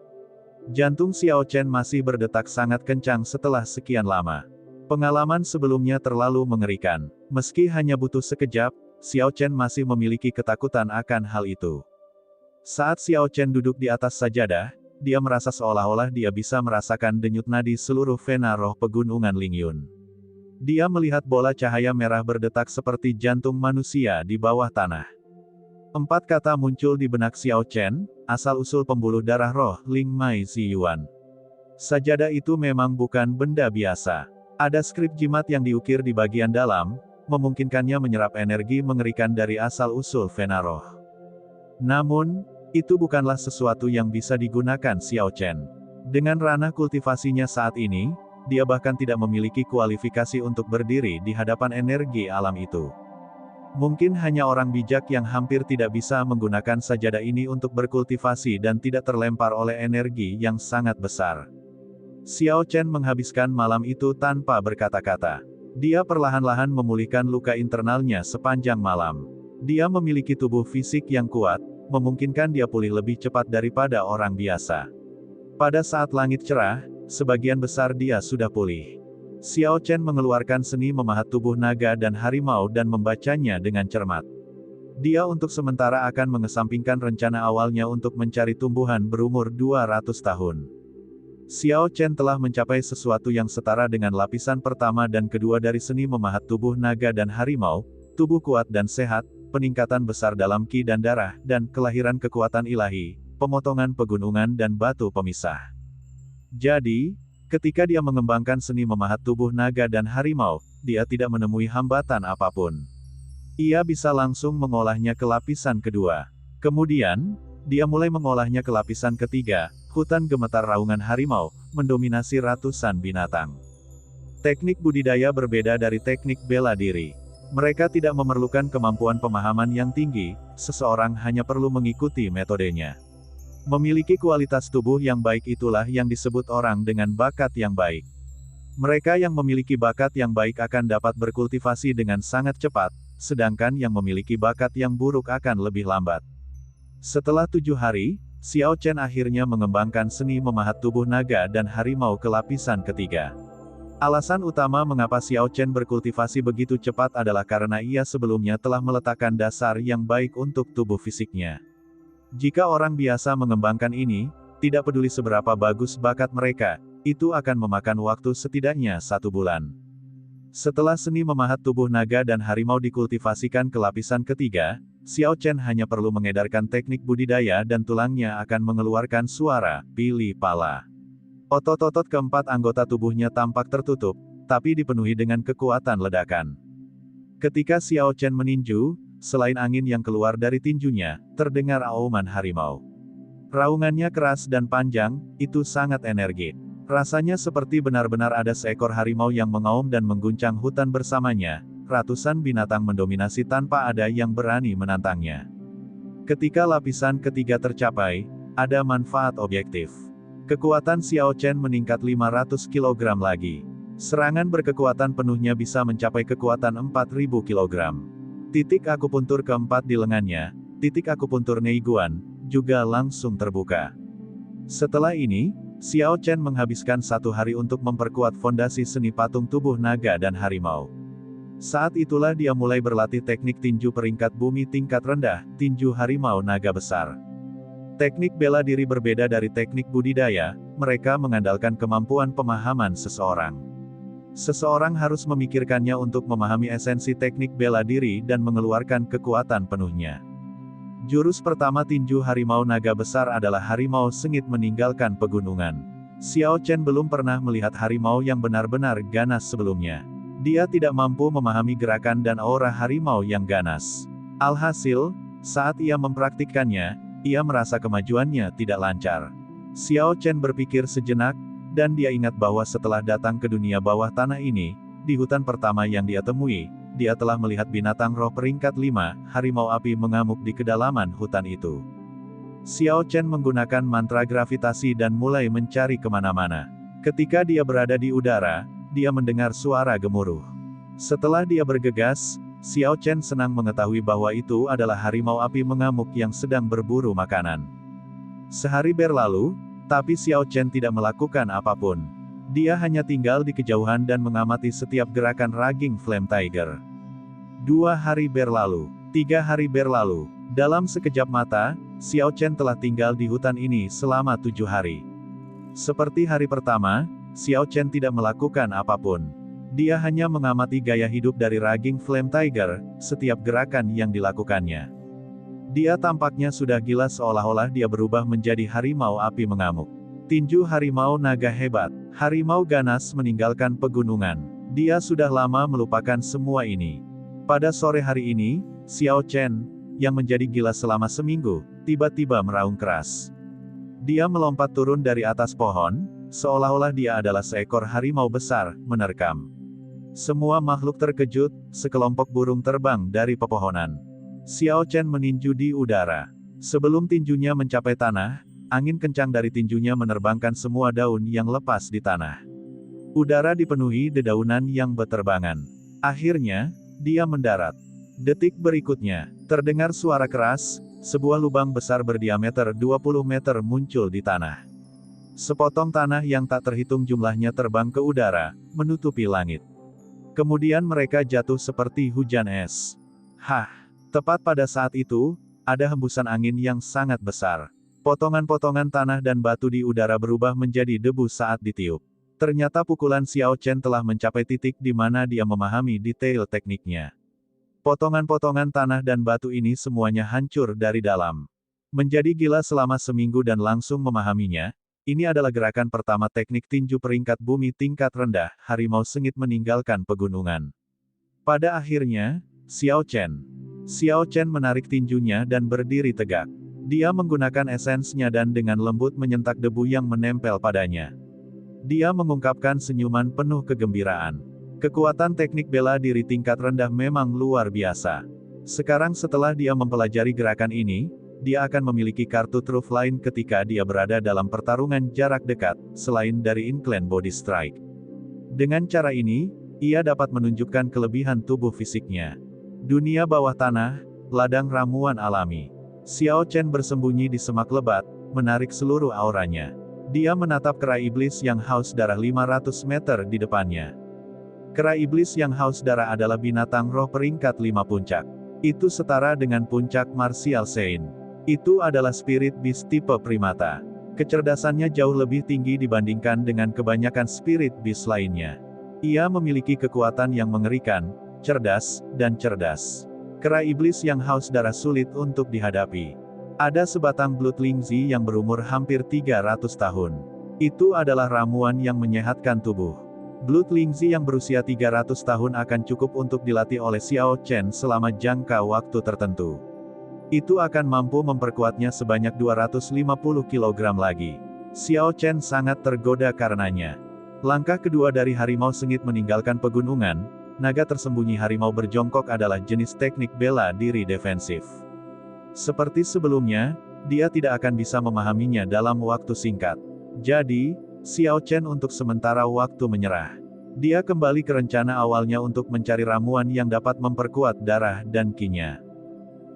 Jantung Xiao Chen masih berdetak sangat kencang setelah sekian lama. Pengalaman sebelumnya terlalu mengerikan. Meski hanya butuh sekejap, Xiao Chen masih memiliki ketakutan akan hal itu. Saat Xiao Chen duduk di atas sajadah, dia merasa seolah-olah dia bisa merasakan denyut nadi seluruh vena roh pegunungan Lingyun. Dia melihat bola cahaya merah berdetak seperti jantung manusia di bawah tanah. 4 kata muncul di benak Xiao Chen, asal-usul pembuluh darah roh, Ling Mai Ziyuan. Sajadah itu memang bukan benda biasa. Ada skrip jimat yang diukir di bagian dalam, memungkinkannya menyerap energi mengerikan dari asal-usul vena roh. Namun, itu bukanlah sesuatu yang bisa digunakan Xiao Chen. Dengan ranah kultivasinya saat ini, dia bahkan tidak memiliki kualifikasi untuk berdiri di hadapan energi alam itu. Mungkin hanya orang bijak yang hampir tidak bisa menggunakan sajadah ini untuk berkultivasi dan tidak terlempar oleh energi yang sangat besar. Xiao Chen menghabiskan malam itu tanpa berkata-kata. Dia perlahan-lahan memulihkan luka internalnya sepanjang malam. Dia memiliki tubuh fisik yang kuat, memungkinkan dia pulih lebih cepat daripada orang biasa. Pada saat langit cerah, sebagian besar dia sudah pulih. Xiao Chen mengeluarkan seni memahat tubuh naga dan harimau dan membacanya dengan cermat. Dia untuk sementara akan mengesampingkan rencana awalnya untuk mencari tumbuhan berumur 200 tahun. Xiao Chen telah mencapai sesuatu yang setara dengan lapisan pertama dan kedua dari seni memahat tubuh naga dan harimau, tubuh kuat dan sehat, peningkatan besar dalam Qi dan darah, dan kelahiran kekuatan ilahi, pemotongan pegunungan dan batu pemisah. Jadi, ketika dia mengembangkan seni memahat tubuh naga dan harimau, dia tidak menemui hambatan apapun. Ia bisa langsung mengolahnya ke lapisan kedua. Kemudian, dia mulai mengolahnya ke lapisan ketiga. Hutan gemetar raungan harimau, mendominasi ratusan binatang. Teknik budidaya berbeda dari teknik bela diri. Mereka tidak memerlukan kemampuan pemahaman yang tinggi, seseorang hanya perlu mengikuti metodenya. Memiliki kualitas tubuh yang baik itulah yang disebut orang dengan bakat yang baik. Mereka yang memiliki bakat yang baik akan dapat berkultivasi dengan sangat cepat, sedangkan yang memiliki bakat yang buruk akan lebih lambat. Setelah 7 hari, Xiao Chen akhirnya mengembangkan seni memahat tubuh naga dan harimau ke lapisan ketiga. Alasan utama mengapa Xiao Chen berkultivasi begitu cepat adalah karena ia sebelumnya telah meletakkan dasar yang baik untuk tubuh fisiknya. Jika orang biasa mengembangkan ini, tidak peduli seberapa bagus bakat mereka, itu akan memakan waktu setidaknya 1 bulan. Setelah seni memahat tubuh naga dan harimau dikultivasikan ke lapisan ketiga, Xiao Chen hanya perlu mengedarkan teknik budidaya dan tulangnya akan mengeluarkan suara, pilih pala. Otot-otot keempat anggota tubuhnya tampak tertutup, tapi dipenuhi dengan kekuatan ledakan. Ketika Xiao Chen meninju, selain angin yang keluar dari tinjunya, terdengar auman harimau. Raungannya keras dan panjang, itu sangat energik. Rasanya seperti benar-benar ada seekor harimau yang mengaum dan mengguncang hutan bersamanya, ratusan binatang mendominasi tanpa ada yang berani menantangnya. Ketika lapisan ketiga tercapai, ada manfaat objektif. Kekuatan Xiao Chen meningkat 500 kg lagi. Serangan berkekuatan penuhnya bisa mencapai kekuatan 4000 kg. Titik akupuntur keempat di lengannya, titik akupuntur Neiguan, juga langsung terbuka. Setelah ini, Xiao Chen menghabiskan 1 hari untuk memperkuat fondasi seni patung tubuh naga dan harimau. Saat itulah dia mulai berlatih teknik tinju peringkat bumi tingkat rendah, tinju harimau naga besar. Teknik bela diri berbeda dari teknik budidaya, mereka mengandalkan kemampuan pemahaman seseorang. Seseorang harus memikirkannya untuk memahami esensi teknik bela diri dan mengeluarkan kekuatan penuhnya. Jurus pertama tinju harimau naga besar adalah harimau sengit meninggalkan pegunungan. Xiao Chen belum pernah melihat harimau yang benar-benar ganas sebelumnya. Dia tidak mampu memahami gerakan dan aura harimau yang ganas. Alhasil, saat ia mempraktikkannya, ia merasa kemajuannya tidak lancar. Xiao Chen berpikir sejenak, dan dia ingat bahwa setelah datang ke dunia bawah tanah ini, di hutan pertama yang dia temui, dia telah melihat binatang roh peringkat 5, harimau api mengamuk di kedalaman hutan itu. Xiao Chen menggunakan mantra gravitasi dan mulai mencari kemana-mana. Ketika dia berada di udara, dia mendengar suara gemuruh. Setelah dia bergegas, Xiao Chen senang mengetahui bahwa itu adalah harimau api mengamuk yang sedang berburu makanan. Sehari berlalu, tapi Xiao Chen tidak melakukan apapun. Dia hanya tinggal di kejauhan dan mengamati setiap gerakan Raging Flame Tiger. 2 hari berlalu, 3 hari berlalu. Dalam sekejap mata, Xiao Chen telah tinggal di hutan ini selama 7 hari. Seperti hari pertama, Xiao Chen tidak melakukan apapun. Dia hanya mengamati gaya hidup dari Raging Flame Tiger, setiap gerakan yang dilakukannya. Dia tampaknya sudah gila seolah-olah dia berubah menjadi harimau api mengamuk. Tinju harimau naga hebat. Harimau ganas meninggalkan pegunungan. Dia sudah lama melupakan semua ini. Pada sore hari ini, Xiao Chen, yang menjadi gila selama seminggu, tiba-tiba meraung keras. Dia melompat turun dari atas pohon, seolah-olah dia adalah seekor harimau besar, menerkam. Semua makhluk terkejut, sekelompok burung terbang dari pepohonan. Xiao Chen meninju di udara. Sebelum tinjunya mencapai tanah, angin kencang dari tinjunya menerbangkan semua daun yang lepas di tanah. Udara dipenuhi dedaunan yang beterbangan. Akhirnya, dia mendarat. Detik berikutnya, terdengar suara keras, sebuah lubang besar berdiameter 20 meter muncul di tanah. Sepotong tanah yang tak terhitung jumlahnya terbang ke udara, menutupi langit. Kemudian mereka jatuh seperti hujan es. Hah! Tepat pada saat itu, ada hembusan angin yang sangat besar. Potongan-potongan tanah dan batu di udara berubah menjadi debu saat ditiup. Ternyata pukulan Xiao Chen telah mencapai titik di mana dia memahami detail tekniknya. Potongan-potongan tanah dan batu ini semuanya hancur dari dalam. Menjadi gila selama seminggu dan langsung memahaminya, ini adalah gerakan pertama teknik tinju peringkat bumi tingkat rendah, harimau sengit meninggalkan pegunungan. Pada akhirnya, Xiao Chen menarik tinjunya dan berdiri tegak. Dia menggunakan esensnya dan dengan lembut menyentak debu yang menempel padanya. Dia mengungkapkan senyuman penuh kegembiraan. Kekuatan teknik bela diri tingkat rendah memang luar biasa. Sekarang setelah dia mempelajari gerakan ini, dia akan memiliki kartu truf lain ketika dia berada dalam pertarungan jarak dekat, selain dari Incline Body Strike. Dengan cara ini, ia dapat menunjukkan kelebihan tubuh fisiknya. Dunia bawah tanah, ladang ramuan alami. Xiao Chen bersembunyi di semak lebat, menarik seluruh auranya. Dia menatap kera iblis yang haus darah 500 meter di depannya. Kera iblis yang haus darah adalah binatang roh peringkat 5 puncak. Itu setara dengan puncak Martial Saint. Itu adalah spirit beast tipe primata. Kecerdasannya jauh lebih tinggi dibandingkan dengan kebanyakan spirit beast lainnya. Ia memiliki kekuatan yang mengerikan, cerdas, dan cerdas. Kera iblis yang haus darah sulit untuk dihadapi. Ada sebatang Blood Lingzi yang berumur hampir 300 tahun. Itu adalah ramuan yang menyehatkan tubuh. Blood Lingzi yang berusia 300 tahun akan cukup untuk dilatih oleh Xiao Chen selama jangka waktu tertentu. Itu akan mampu memperkuatnya sebanyak 250 kg lagi. Xiao Chen sangat tergoda karenanya. Langkah kedua dari harimau sengit meninggalkan pegunungan, naga tersembunyi harimau berjongkok adalah jenis teknik bela diri defensif. Seperti sebelumnya, dia tidak akan bisa memahaminya dalam waktu singkat. Jadi, Xiao Chen untuk sementara waktu menyerah. Dia kembali ke rencana awalnya untuk mencari ramuan yang dapat memperkuat darah dan qi-nya.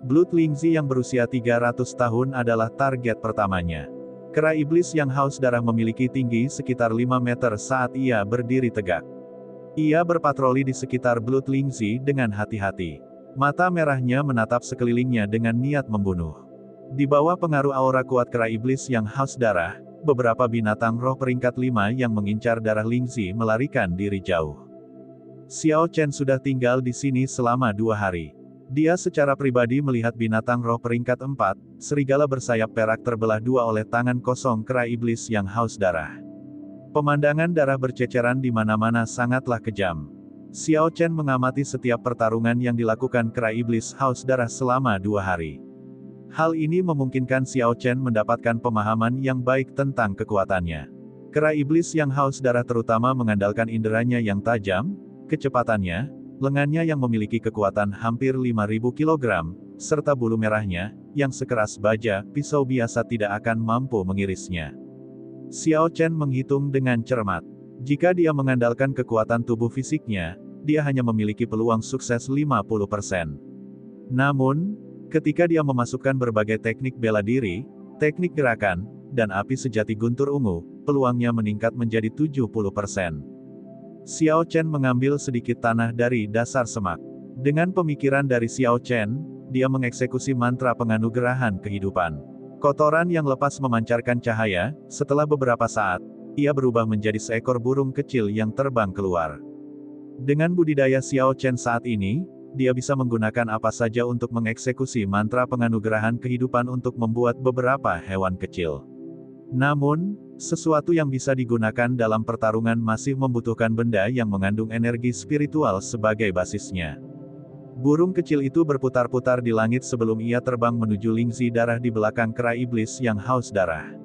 Blood Lingzi yang berusia 300 tahun adalah target pertamanya. Kera iblis yang haus darah memiliki tinggi sekitar 5 meter saat ia berdiri tegak. Ia berpatroli di sekitar Blood Lingzi dengan hati-hati. Mata merahnya menatap sekelilingnya dengan niat membunuh. Di bawah pengaruh aura kuat kera iblis yang haus darah, beberapa binatang roh peringkat 5 yang mengincar darah Lingzi melarikan diri jauh. Xiao Chen sudah tinggal di sini selama 2 hari. Dia secara pribadi melihat binatang roh peringkat 4, serigala bersayap perak terbelah 2 oleh tangan kosong kera iblis yang haus darah. Pemandangan darah berceceran di mana-mana sangatlah kejam. Xiao Chen mengamati setiap pertarungan yang dilakukan kera iblis haus darah selama 2 hari. Hal ini memungkinkan Xiao Chen mendapatkan pemahaman yang baik tentang kekuatannya. Kera iblis yang haus darah terutama mengandalkan inderanya yang tajam, kecepatannya, lengannya yang memiliki kekuatan hampir 5.000 kg, serta bulu merahnya, yang sekeras baja, pisau biasa tidak akan mampu mengirisnya. Xiao Chen menghitung dengan cermat. Jika dia mengandalkan kekuatan tubuh fisiknya, dia hanya memiliki peluang sukses 50%. Namun, ketika dia memasukkan berbagai teknik bela diri, teknik gerakan, dan api sejati guntur ungu, peluangnya meningkat menjadi 70%. Xiao Chen mengambil sedikit tanah dari dasar semak. Dengan pemikiran dari Xiao Chen, dia mengeksekusi mantra penganugerahan kehidupan. Kotoran yang lepas memancarkan cahaya, setelah beberapa saat, ia berubah menjadi seekor burung kecil yang terbang keluar. Dengan budidaya Xiao Chen saat ini, dia bisa menggunakan apa saja untuk mengeksekusi mantra penganugerahan kehidupan untuk membuat beberapa hewan kecil. Namun, sesuatu yang bisa digunakan dalam pertarungan masih membutuhkan benda yang mengandung energi spiritual sebagai basisnya. Burung kecil itu berputar-putar di langit sebelum ia terbang menuju Lingzi darah di belakang kera iblis yang haus darah.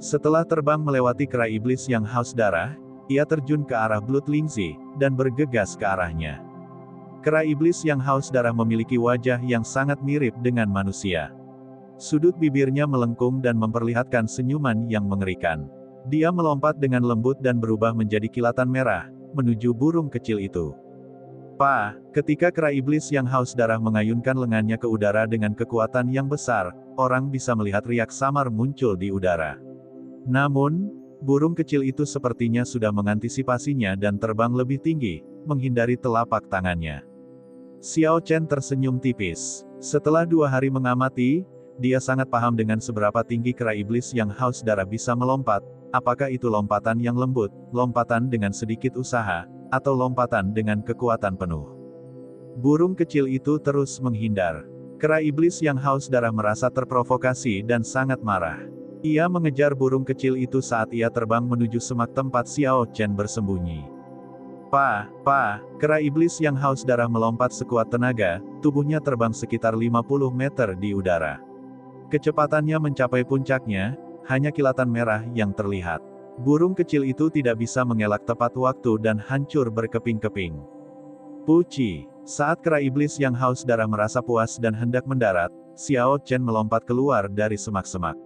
Setelah terbang melewati kera iblis yang haus darah, ia terjun ke arah Blood Lingzi, dan bergegas ke arahnya. Kera iblis yang haus darah memiliki wajah yang sangat mirip dengan manusia. Sudut bibirnya melengkung dan memperlihatkan senyuman yang mengerikan. Dia melompat dengan lembut dan berubah menjadi kilatan merah, menuju burung kecil itu. Ketika kera iblis yang haus darah mengayunkan lengannya ke udara dengan kekuatan yang besar, orang bisa melihat riak samar muncul di udara. Namun, burung kecil itu sepertinya sudah mengantisipasinya dan terbang lebih tinggi, menghindari telapak tangannya. Xiao Chen tersenyum tipis. Setelah 2 hari mengamati, dia sangat paham dengan seberapa tinggi kera iblis yang haus darah bisa melompat, apakah itu lompatan yang lembut, lompatan dengan sedikit usaha, atau lompatan dengan kekuatan penuh. Burung kecil itu terus menghindar. Kera iblis yang haus darah merasa terprovokasi dan sangat marah. Ia mengejar burung kecil itu saat ia terbang menuju semak tempat Xiao Chen bersembunyi. Kera iblis yang haus darah melompat sekuat tenaga, tubuhnya terbang sekitar 50 meter di udara. Kecepatannya mencapai puncaknya, hanya kilatan merah yang terlihat. Burung kecil itu tidak bisa mengelak tepat waktu dan hancur berkeping-keping. Puci. Saat kera iblis yang haus darah merasa puas dan hendak mendarat, Xiao Chen melompat keluar dari semak-semak.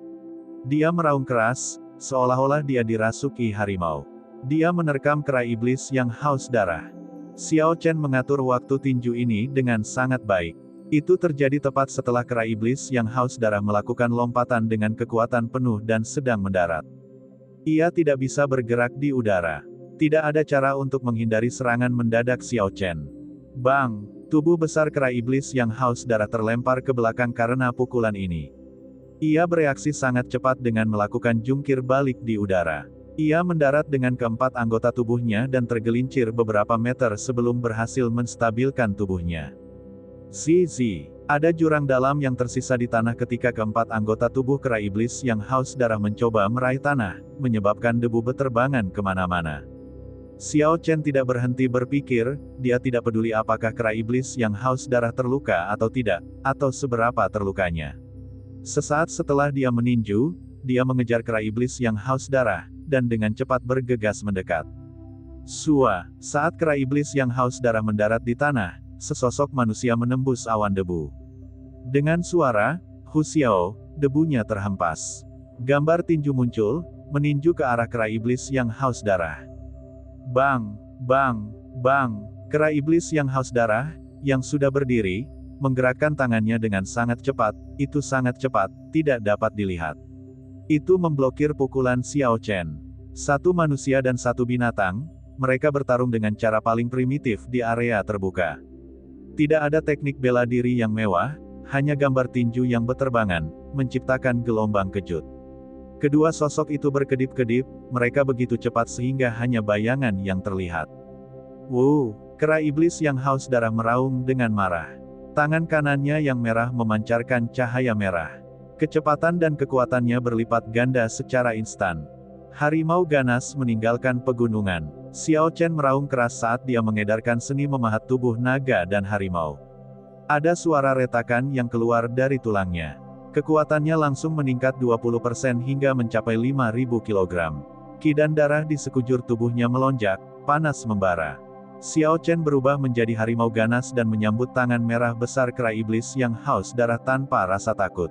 Dia meraung keras, seolah-olah dia dirasuki harimau. Dia menerkam kera iblis yang haus darah. Xiao Chen mengatur waktu tinju ini dengan sangat baik. Itu terjadi tepat setelah kera iblis yang haus darah melakukan lompatan dengan kekuatan penuh dan sedang mendarat. Ia tidak bisa bergerak di udara. Tidak ada cara untuk menghindari serangan mendadak Xiao Chen. Bang! Tubuh besar kera iblis yang haus darah terlempar ke belakang karena pukulan ini. Ia bereaksi sangat cepat dengan melakukan jungkir balik di udara. Ia mendarat dengan keempat anggota tubuhnya dan tergelincir beberapa meter sebelum berhasil menstabilkan tubuhnya. Zizi. Ada jurang dalam yang tersisa di tanah ketika keempat anggota tubuh kera iblis yang haus darah mencoba meraih tanah, menyebabkan debu beterbangan kemana-mana. Xiao Chen tidak berhenti berpikir, dia tidak peduli apakah kera iblis yang haus darah terluka atau tidak, atau seberapa terlukanya. Sesaat setelah dia meninju, dia mengejar kera iblis yang haus darah, dan dengan cepat bergegas mendekat. Sua, saat kera iblis yang haus darah mendarat di tanah, sesosok manusia menembus awan debu. Dengan suara, Hu Xiao, debunya terhempas. Gambar tinju muncul, meninju ke arah kera iblis yang haus darah. Bang, bang, bang, kera iblis yang haus darah, yang sudah berdiri, menggerakkan tangannya dengan sangat cepat, itu sangat cepat, tidak dapat dilihat. Itu memblokir pukulan Xiao Chen. Satu manusia dan satu binatang, mereka bertarung dengan cara paling primitif di area terbuka. Tidak ada teknik bela diri yang mewah, hanya gambar tinju yang beterbangan, menciptakan gelombang kejut. Kedua sosok itu berkedip-kedip, mereka begitu cepat sehingga hanya bayangan yang terlihat. Wuh, kera iblis yang haus darah meraung dengan marah. Tangan kanannya yang merah memancarkan cahaya merah. Kecepatan dan kekuatannya berlipat ganda secara instan. Harimau ganas meninggalkan pegunungan. Xiao Chen meraung keras saat dia mengedarkan seni memahat tubuh naga dan harimau. Ada suara retakan yang keluar dari tulangnya. Kekuatannya langsung meningkat 20% hingga mencapai 5.000 kg. Ki dan darah di sekujur tubuhnya melonjak, panas membara. Xiao Chen berubah menjadi harimau ganas dan menyambut tangan merah besar kera iblis yang haus darah tanpa rasa takut.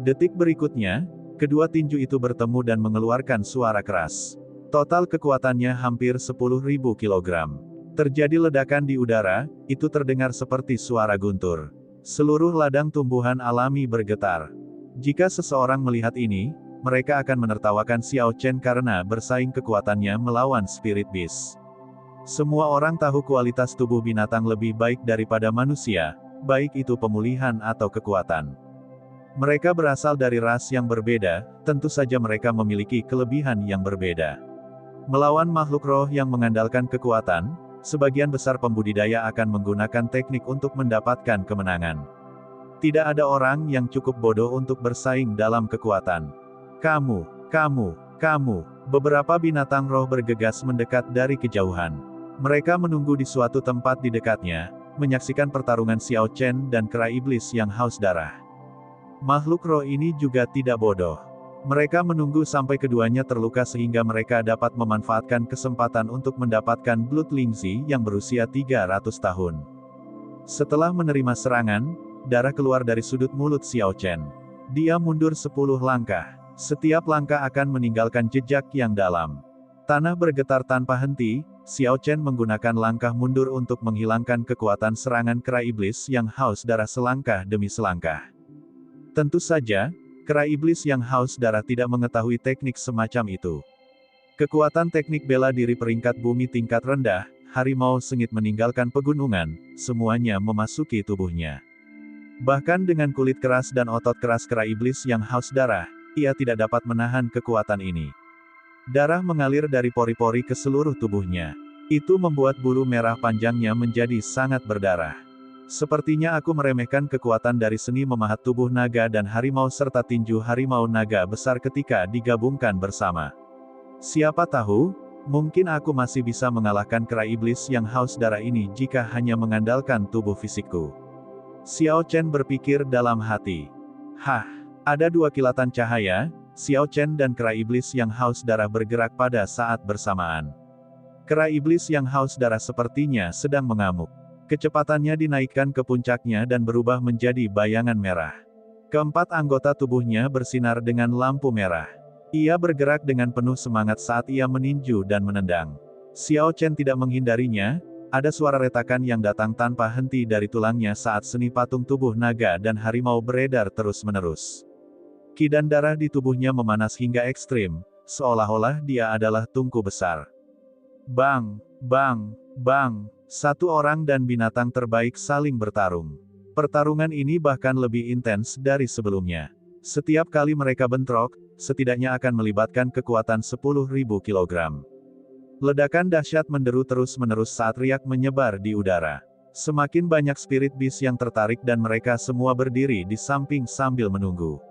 Detik berikutnya, kedua tinju itu bertemu dan mengeluarkan suara keras. Total kekuatannya hampir 10.000 kg. Terjadi ledakan di udara, itu terdengar seperti suara guntur. Seluruh ladang tumbuhan alami bergetar. Jika seseorang melihat ini, mereka akan menertawakan Xiao Chen karena bersaing kekuatannya melawan Spirit Beast. Semua orang tahu kualitas tubuh binatang lebih baik daripada manusia, baik itu pemulihan atau kekuatan. Mereka berasal dari ras yang berbeda, tentu saja mereka memiliki kelebihan yang berbeda. Melawan makhluk roh yang mengandalkan kekuatan, sebagian besar pembudidaya akan menggunakan teknik untuk mendapatkan kemenangan. Tidak ada orang yang cukup bodoh untuk bersaing dalam kekuatan. Kamu. Beberapa binatang roh bergegas mendekat dari kejauhan. Mereka menunggu di suatu tempat di dekatnya, menyaksikan pertarungan Xiao Chen dan kera iblis yang haus darah. Makhluk roh ini juga tidak bodoh. Mereka menunggu sampai keduanya terluka sehingga mereka dapat memanfaatkan kesempatan untuk mendapatkan Blood Lingzi yang berusia 300 tahun. Setelah menerima serangan, darah keluar dari sudut mulut Xiao Chen. Dia mundur 10 langkah. Setiap langkah akan meninggalkan jejak yang dalam. Tanah bergetar tanpa henti, Xiao Chen menggunakan langkah mundur untuk menghilangkan kekuatan serangan kera iblis yang haus darah selangkah demi selangkah. Tentu saja, kera iblis yang haus darah tidak mengetahui teknik semacam itu. Kekuatan teknik bela diri peringkat bumi tingkat rendah, harimau sengit meninggalkan pegunungan, semuanya memasuki tubuhnya. Bahkan dengan kulit keras dan otot keras kera iblis yang haus darah, ia tidak dapat menahan kekuatan ini. Darah mengalir dari pori-pori ke seluruh tubuhnya. Itu membuat bulu merah panjangnya menjadi sangat berdarah. Sepertinya aku meremehkan kekuatan dari seni memahat tubuh naga dan harimau serta tinju harimau naga besar ketika digabungkan bersama. Siapa tahu, mungkin aku masih bisa mengalahkan kera iblis yang haus darah ini jika hanya mengandalkan tubuh fisikku. Xiao Chen berpikir dalam hati. Hah, ada dua kilatan cahaya, Xiao Chen dan kera iblis yang haus darah bergerak pada saat bersamaan. Kera iblis yang haus darah sepertinya sedang mengamuk. Kecepatannya dinaikkan ke puncaknya dan berubah menjadi bayangan merah. Keempat anggota tubuhnya bersinar dengan lampu merah. Ia bergerak dengan penuh semangat saat ia meninju dan menendang. Xiao Chen tidak menghindarinya, ada suara retakan yang datang tanpa henti dari tulangnya saat seni patung tubuh naga dan harimau beredar terus-menerus. Ki dan darah di tubuhnya memanas hingga ekstrim, seolah-olah dia adalah tungku besar. Bang, bang, bang, satu orang dan binatang terbaik saling bertarung. Pertarungan ini bahkan lebih intens dari sebelumnya. Setiap kali mereka bentrok, setidaknya akan melibatkan kekuatan 10.000 kilogram. Ledakan dahsyat menderu terus-menerus saat riak menyebar di udara. Semakin banyak spirit beast yang tertarik dan mereka semua berdiri di samping sambil menunggu.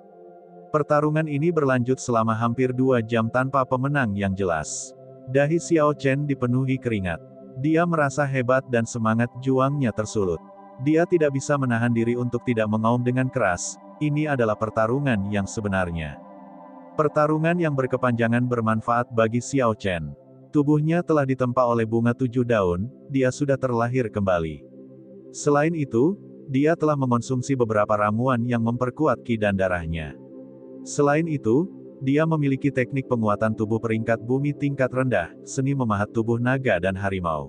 Pertarungan ini berlanjut selama hampir 2 jam tanpa pemenang yang jelas. Dahi Xiao Chen dipenuhi keringat. Dia merasa hebat dan semangat juangnya tersulut. Dia tidak bisa menahan diri untuk tidak mengaum dengan keras, ini adalah pertarungan yang sebenarnya. Pertarungan yang berkepanjangan bermanfaat bagi Xiao Chen. Tubuhnya telah ditempa oleh bunga 7 daun, dia sudah terlahir kembali. Selain itu, dia telah mengonsumsi beberapa ramuan yang memperkuat ki dan darahnya. Selain itu, dia memiliki teknik penguatan tubuh peringkat bumi tingkat rendah, seni memahat tubuh naga dan harimau.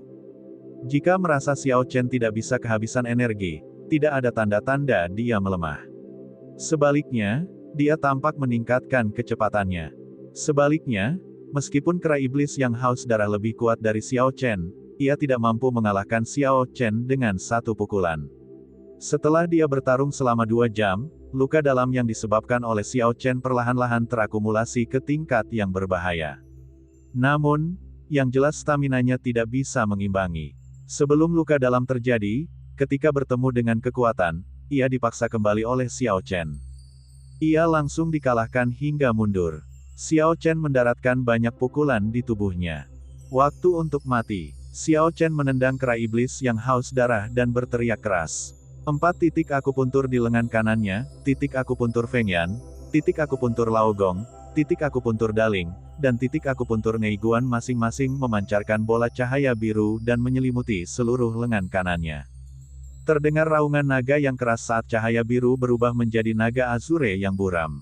Jika merasa Xiao Chen tidak bisa kehabisan energi, tidak ada tanda-tanda dia melemah. Sebaliknya, dia tampak meningkatkan kecepatannya. Sebaliknya, meskipun kera iblis yang haus darah lebih kuat dari Xiao Chen, ia tidak mampu mengalahkan Xiao Chen dengan satu pukulan. Setelah dia bertarung selama 2 jam, luka dalam yang disebabkan oleh Xiao Chen perlahan-lahan terakumulasi ke tingkat yang berbahaya. Namun, yang jelas staminanya tidak bisa mengimbangi. Sebelum luka dalam terjadi, ketika bertemu dengan kekuatan, ia dipaksa kembali oleh Xiao Chen. Ia langsung dikalahkan hingga mundur. Xiao Chen mendaratkan banyak pukulan di tubuhnya. Waktu untuk mati. Xiao Chen menendang kera iblis yang haus darah dan berteriak keras. 4 titik akupuntur di lengan kanannya, titik akupuntur Feng Yan, titik akupuntur Laogong, titik akupuntur Daling, dan titik akupuntur Neiguan masing-masing memancarkan bola cahaya biru dan menyelimuti seluruh lengan kanannya. Terdengar raungan naga yang keras saat cahaya biru berubah menjadi naga azure yang buram.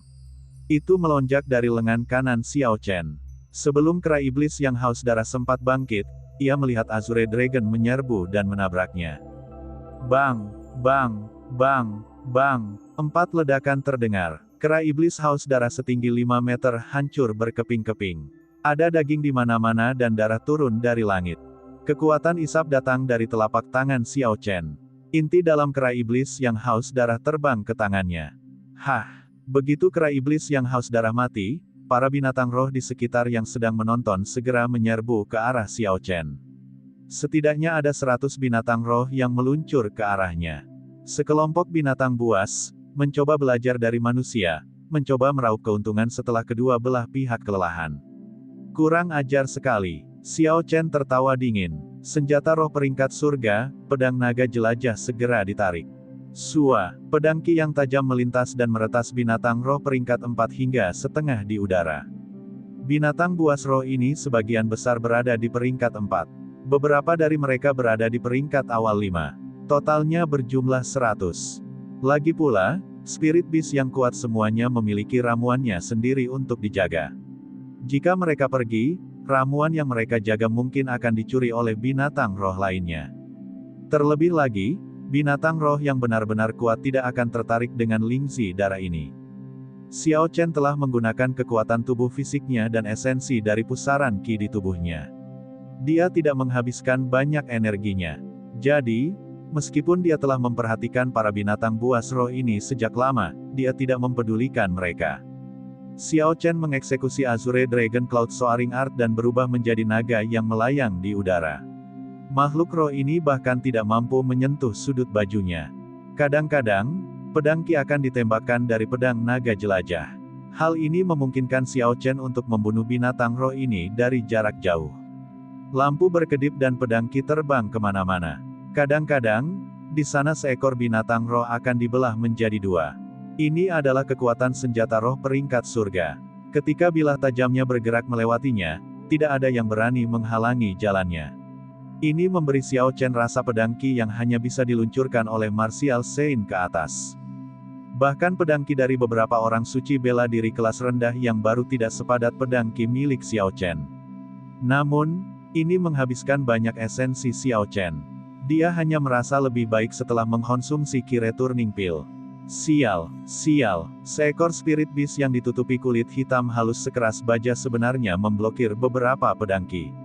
Itu melonjak dari lengan kanan Xiao Chen. Sebelum kera iblis yang haus darah sempat bangkit, ia melihat Azure Dragon menyerbu dan menabraknya. Bang! Bang, bang, bang, 4 ledakan terdengar. Kera iblis haus darah setinggi 5 meter hancur berkeping-keping. Ada daging di mana-mana dan darah turun dari langit. Kekuatan isap datang dari telapak tangan Xiao Chen. Inti dalam kera iblis yang haus darah terbang ke tangannya. Hah! Begitu kera iblis yang haus darah mati, para binatang roh di sekitar yang sedang menonton segera menyerbu ke arah Xiao Chen. Setidaknya ada 100 binatang roh yang meluncur ke arahnya. Sekelompok binatang buas, mencoba belajar dari manusia, mencoba meraup keuntungan setelah kedua belah pihak kelelahan. Kurang ajar sekali. Xiao Chen tertawa dingin. Senjata roh peringkat surga, pedang naga jelajah segera ditarik. Sua, pedang ki yang tajam melintas dan meretas binatang roh peringkat 4 hingga setengah di udara. Binatang buas roh ini sebagian besar berada di peringkat 4. Beberapa dari mereka berada di peringkat awal 5. Totalnya berjumlah 100. Lagi pula, spirit beast yang kuat semuanya memiliki ramuannya sendiri untuk dijaga. Jika mereka pergi, ramuan yang mereka jaga mungkin akan dicuri oleh binatang roh lainnya. Terlebih lagi, binatang roh yang benar-benar kuat tidak akan tertarik dengan lingzi darah ini. Xiao Chen telah menggunakan kekuatan tubuh fisiknya dan esensi dari pusaran ki di tubuhnya. Dia tidak menghabiskan banyak energinya. Jadi, meskipun dia telah memperhatikan para binatang buas roh ini sejak lama, dia tidak mempedulikan mereka. Xiao Chen mengeksekusi Azure Dragon Cloud Soaring Art dan berubah menjadi naga yang melayang di udara. Makhluk roh ini bahkan tidak mampu menyentuh sudut bajunya. Kadang-kadang, pedang ki akan ditembakkan dari pedang naga jelajah. Hal ini memungkinkan Xiao Chen untuk membunuh binatang roh ini dari jarak jauh. Lampu berkedip dan pedang ki terbang kemana-mana. Kadang-kadang, di sana seekor binatang roh akan dibelah menjadi 2. Ini adalah kekuatan senjata roh peringkat surga. Ketika bilah tajamnya bergerak melewatinya, tidak ada yang berani menghalangi jalannya. Ini memberi Xiao Chen rasa pedang Qi yang hanya bisa diluncurkan oleh martial saint ke atas. Bahkan pedang Qi dari beberapa orang suci bela diri kelas rendah yang baru tidak sepadat pedang Qi milik Xiao Chen. Namun, ini menghabiskan banyak esensi Xiao Chen. Dia hanya merasa lebih baik setelah mengkonsumsi Qi Returning Pill. Sial, seekor spirit beast yang ditutupi kulit hitam halus sekeras baja sebenarnya memblokir beberapa pedang Qi.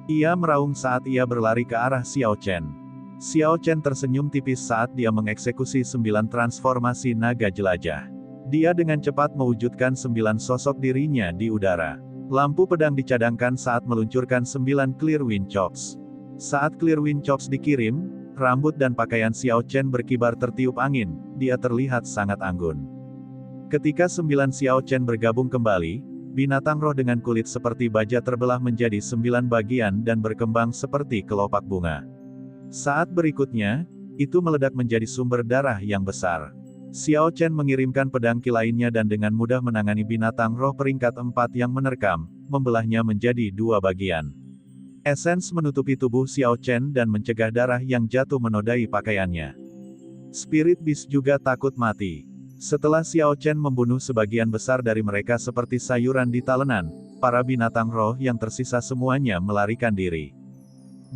Ia meraung saat ia berlari ke arah Xiao Chen. Xiao Chen tersenyum tipis saat dia mengeksekusi 9 transformasi naga jelajah. Dia dengan cepat mewujudkan 9 sosok dirinya di udara. Lampu pedang dicadangkan saat meluncurkan 9 Clear Wind Chops. Saat Clear Wind Chops dikirim, rambut dan pakaian Xiao Chen berkibar tertiup angin, dia terlihat sangat anggun. Ketika 9 Xiao Chen bergabung kembali, binatang roh dengan kulit seperti baja terbelah menjadi 9 bagian dan berkembang seperti kelopak bunga. Saat berikutnya, itu meledak menjadi sumber darah yang besar. Xiao Chen mengirimkan pedang Qi lainnya dan dengan mudah menangani binatang roh peringkat 4 yang menerkam, membelahnya menjadi 2 bagian. Esens menutupi tubuh Xiao Chen dan mencegah darah yang jatuh menodai pakaiannya. Spirit Beast juga takut mati. Setelah Xiao Chen membunuh sebagian besar dari mereka seperti sayuran di talenan, para binatang roh yang tersisa semuanya melarikan diri.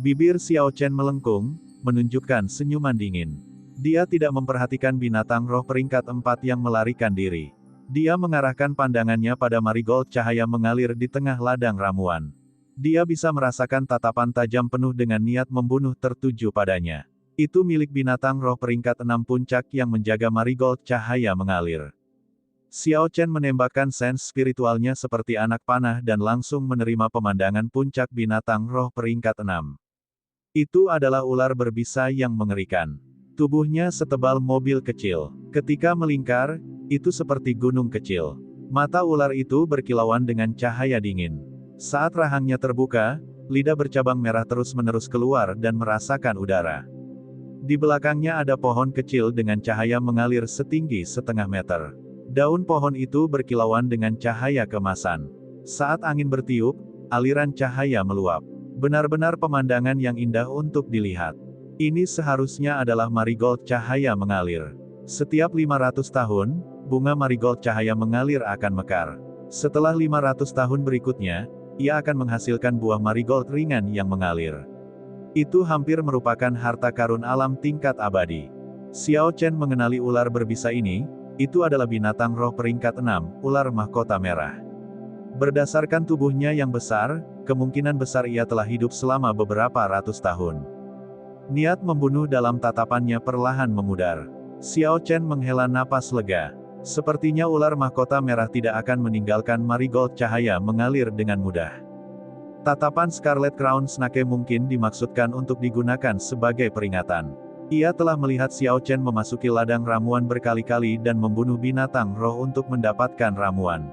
Bibir Xiao Chen melengkung, menunjukkan senyuman dingin. Dia tidak memperhatikan binatang roh peringkat 4 yang melarikan diri. Dia mengarahkan pandangannya pada marigold cahaya mengalir di tengah ladang ramuan. Dia bisa merasakan tatapan tajam penuh dengan niat membunuh tertuju padanya. Itu milik binatang roh peringkat 6 puncak yang menjaga marigold cahaya mengalir. Xiao Chen menembakkan sense spiritualnya seperti anak panah dan langsung menerima pemandangan puncak binatang roh peringkat 6. Itu adalah ular berbisa yang mengerikan. Tubuhnya setebal mobil kecil. Ketika melingkar, itu seperti gunung kecil. Mata ular itu berkilauan dengan cahaya dingin. Saat rahangnya terbuka, lidah bercabang merah terus-menerus keluar dan merasakan udara. Di belakangnya ada pohon kecil dengan cahaya mengalir setinggi setengah meter. Daun pohon itu berkilauan dengan cahaya keemasan. Saat angin bertiup, aliran cahaya meluap. Benar-benar pemandangan yang indah untuk dilihat. Ini seharusnya adalah marigold cahaya mengalir. Setiap 500 tahun, bunga marigold cahaya mengalir akan mekar. Setelah 500 tahun berikutnya, ia akan menghasilkan buah marigold ringan yang mengalir. Itu hampir merupakan harta karun alam tingkat abadi. Xiao Chen mengenali ular berbisa ini, itu adalah binatang roh peringkat 6, ular mahkota merah. Berdasarkan tubuhnya yang besar, kemungkinan besar ia telah hidup selama beberapa ratus tahun. Niat membunuh dalam tatapannya perlahan memudar. Xiao Chen menghela napas lega. Sepertinya ular mahkota merah tidak akan meninggalkan marigold cahaya mengalir dengan mudah. Tatapan Scarlet Crown Snake mungkin dimaksudkan untuk digunakan sebagai peringatan. Ia telah melihat Xiao Chen memasuki ladang ramuan berkali-kali dan membunuh binatang roh untuk mendapatkan ramuan.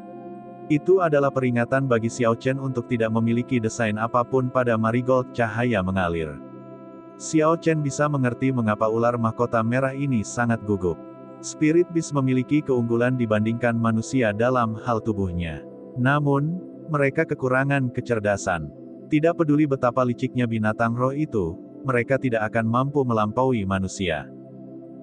Itu adalah peringatan bagi Xiao Chen untuk tidak memiliki desain apapun pada marigold cahaya mengalir. Xiao Chen bisa mengerti mengapa ular mahkota merah ini sangat gugup. Spirit Beast memiliki keunggulan dibandingkan manusia dalam hal tubuhnya. Namun, mereka kekurangan kecerdasan. Tidak peduli betapa liciknya binatang roh itu, mereka tidak akan mampu melampaui manusia.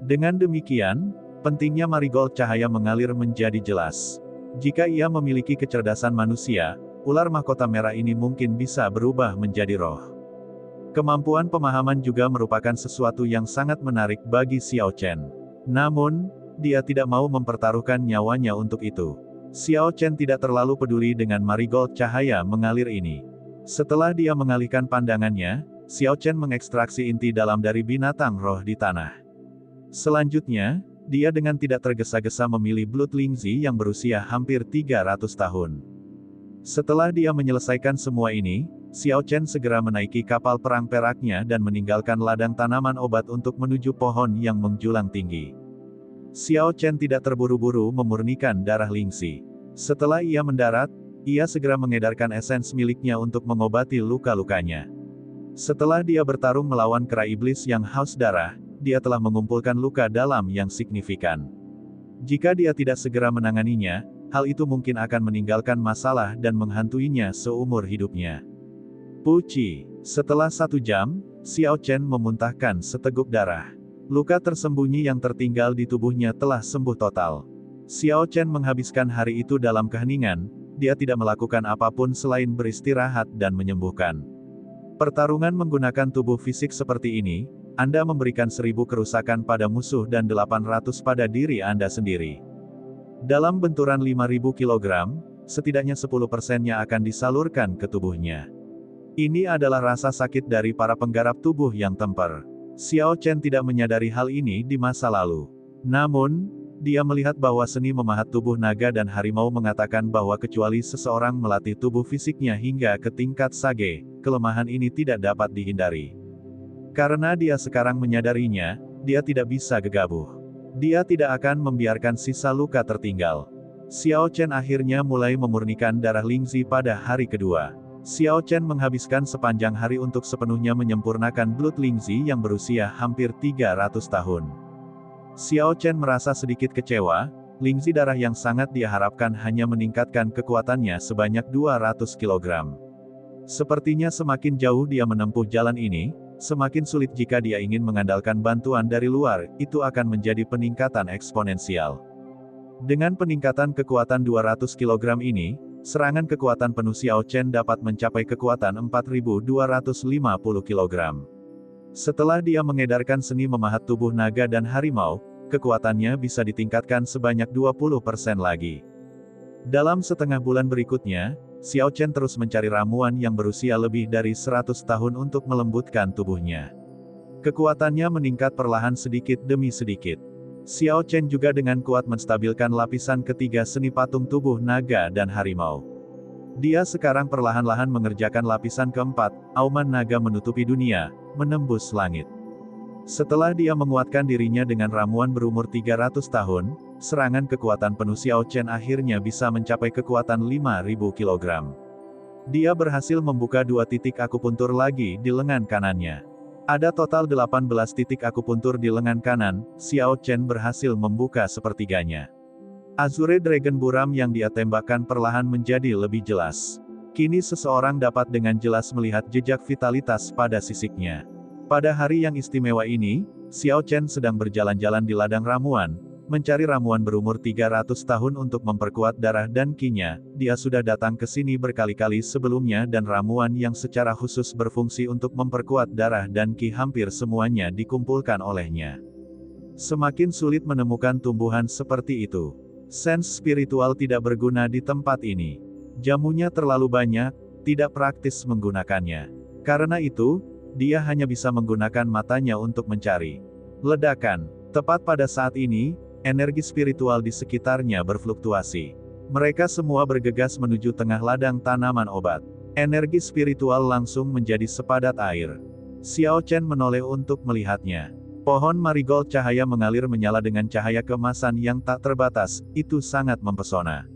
Dengan demikian, pentingnya marigold cahaya mengalir menjadi jelas. Jika ia memiliki kecerdasan manusia, ular mahkota merah ini mungkin bisa berubah menjadi roh. Kemampuan pemahaman juga merupakan sesuatu yang sangat menarik bagi Xiao Chen. Namun, dia tidak mau mempertaruhkan nyawanya untuk itu. Xiao Chen tidak terlalu peduli dengan marigold cahaya mengalir ini. Setelah dia mengalihkan pandangannya, Xiao Chen mengekstraksi inti dalam dari binatang roh di tanah. Selanjutnya, dia dengan tidak tergesa-gesa memilih Blood Lingzi yang berusia hampir 300 tahun. Setelah dia menyelesaikan semua ini, Xiao Chen segera menaiki kapal perang peraknya dan meninggalkan ladang tanaman obat untuk menuju pohon yang menjulang tinggi. Xiao Chen tidak terburu-buru memurnikan darah Lingzi. Setelah ia mendarat, ia segera mengedarkan esens miliknya untuk mengobati luka-lukanya. Setelah dia bertarung melawan kera iblis yang haus darah, dia telah mengumpulkan luka dalam yang signifikan. Jika dia tidak segera menanganinya, hal itu mungkin akan meninggalkan masalah dan menghantuinya seumur hidupnya. Puci. Setelah 1 jam, Xiao Chen memuntahkan seteguk darah. Luka tersembunyi yang tertinggal di tubuhnya telah sembuh total. Xiao Chen menghabiskan hari itu dalam keheningan, dia tidak melakukan apapun selain beristirahat dan menyembuhkan. Pertarungan menggunakan tubuh fisik seperti ini, Anda memberikan 1000 kerusakan pada musuh dan 800 pada diri Anda sendiri. Dalam benturan 5000 kg, setidaknya 10%-nya akan disalurkan ke tubuhnya. Ini adalah rasa sakit dari para penggarap tubuh yang temper. Xiao Chen tidak menyadari hal ini di masa lalu. Namun, dia melihat bahwa seni memahat tubuh naga dan harimau mengatakan bahwa kecuali seseorang melatih tubuh fisiknya hingga ke tingkat sage, kelemahan ini tidak dapat dihindari. Karena dia sekarang menyadarinya, dia tidak bisa gegabah. Dia tidak akan membiarkan sisa luka tertinggal. Xiao Chen akhirnya mulai memurnikan darah Lingzi pada hari kedua. Xiao Chen menghabiskan sepanjang hari untuk sepenuhnya menyempurnakan Blood Lingzi yang berusia hampir 300 tahun. Xiao Chen merasa sedikit kecewa, Lingzi darah yang sangat dia harapkan hanya meningkatkan kekuatannya sebanyak 200 kg. Sepertinya semakin jauh dia menempuh jalan ini, semakin sulit jika dia ingin mengandalkan bantuan dari luar, itu akan menjadi peningkatan eksponensial. Dengan peningkatan kekuatan 200 kg ini, serangan kekuatan penuh Xiao Chen dapat mencapai kekuatan 4250 kg. Setelah dia mengedarkan seni memahat tubuh naga dan harimau, kekuatannya bisa ditingkatkan sebanyak 20% lagi. Dalam setengah bulan berikutnya, Xiao Chen terus mencari ramuan yang berusia lebih dari 100 tahun untuk melembutkan tubuhnya. Kekuatannya meningkat perlahan sedikit demi sedikit. Xiao Chen juga dengan kuat menstabilkan lapisan ketiga seni patung tubuh naga dan harimau. Dia sekarang perlahan-lahan mengerjakan lapisan keempat, auman naga menutupi dunia, menembus langit. Setelah dia menguatkan dirinya dengan ramuan berumur 300 tahun, serangan kekuatan penuh Xiao Chen akhirnya bisa mencapai kekuatan 5000 kg. Dia berhasil membuka 2 titik akupuntur lagi di lengan kanannya. Ada total 18 titik akupuntur di lengan kanan, Xiao Chen berhasil membuka sepertiganya. Azure Dragon buram yang dia tembakkan perlahan menjadi lebih jelas. Kini seseorang dapat dengan jelas melihat jejak vitalitas pada sisiknya. Pada hari yang istimewa ini, Xiao Chen sedang berjalan-jalan di ladang ramuan, mencari ramuan berumur 300 tahun untuk memperkuat darah dan ki-nya. Dia sudah datang ke sini berkali-kali sebelumnya dan ramuan yang secara khusus berfungsi untuk memperkuat darah dan ki hampir semuanya dikumpulkan olehnya. Semakin sulit menemukan tumbuhan seperti itu. Sense spiritual tidak berguna di tempat ini. Jamunya terlalu banyak, tidak praktis menggunakannya. Karena itu, dia hanya bisa menggunakan matanya untuk mencari. Ledakan. Tepat pada saat ini, energi spiritual di sekitarnya berfluktuasi. Mereka semua bergegas menuju tengah ladang tanaman obat. Energi spiritual langsung menjadi sepadat air. Xiao Chen menoleh untuk melihatnya. Pohon marigold cahaya mengalir menyala dengan cahaya keemasan yang tak terbatas, itu sangat mempesona.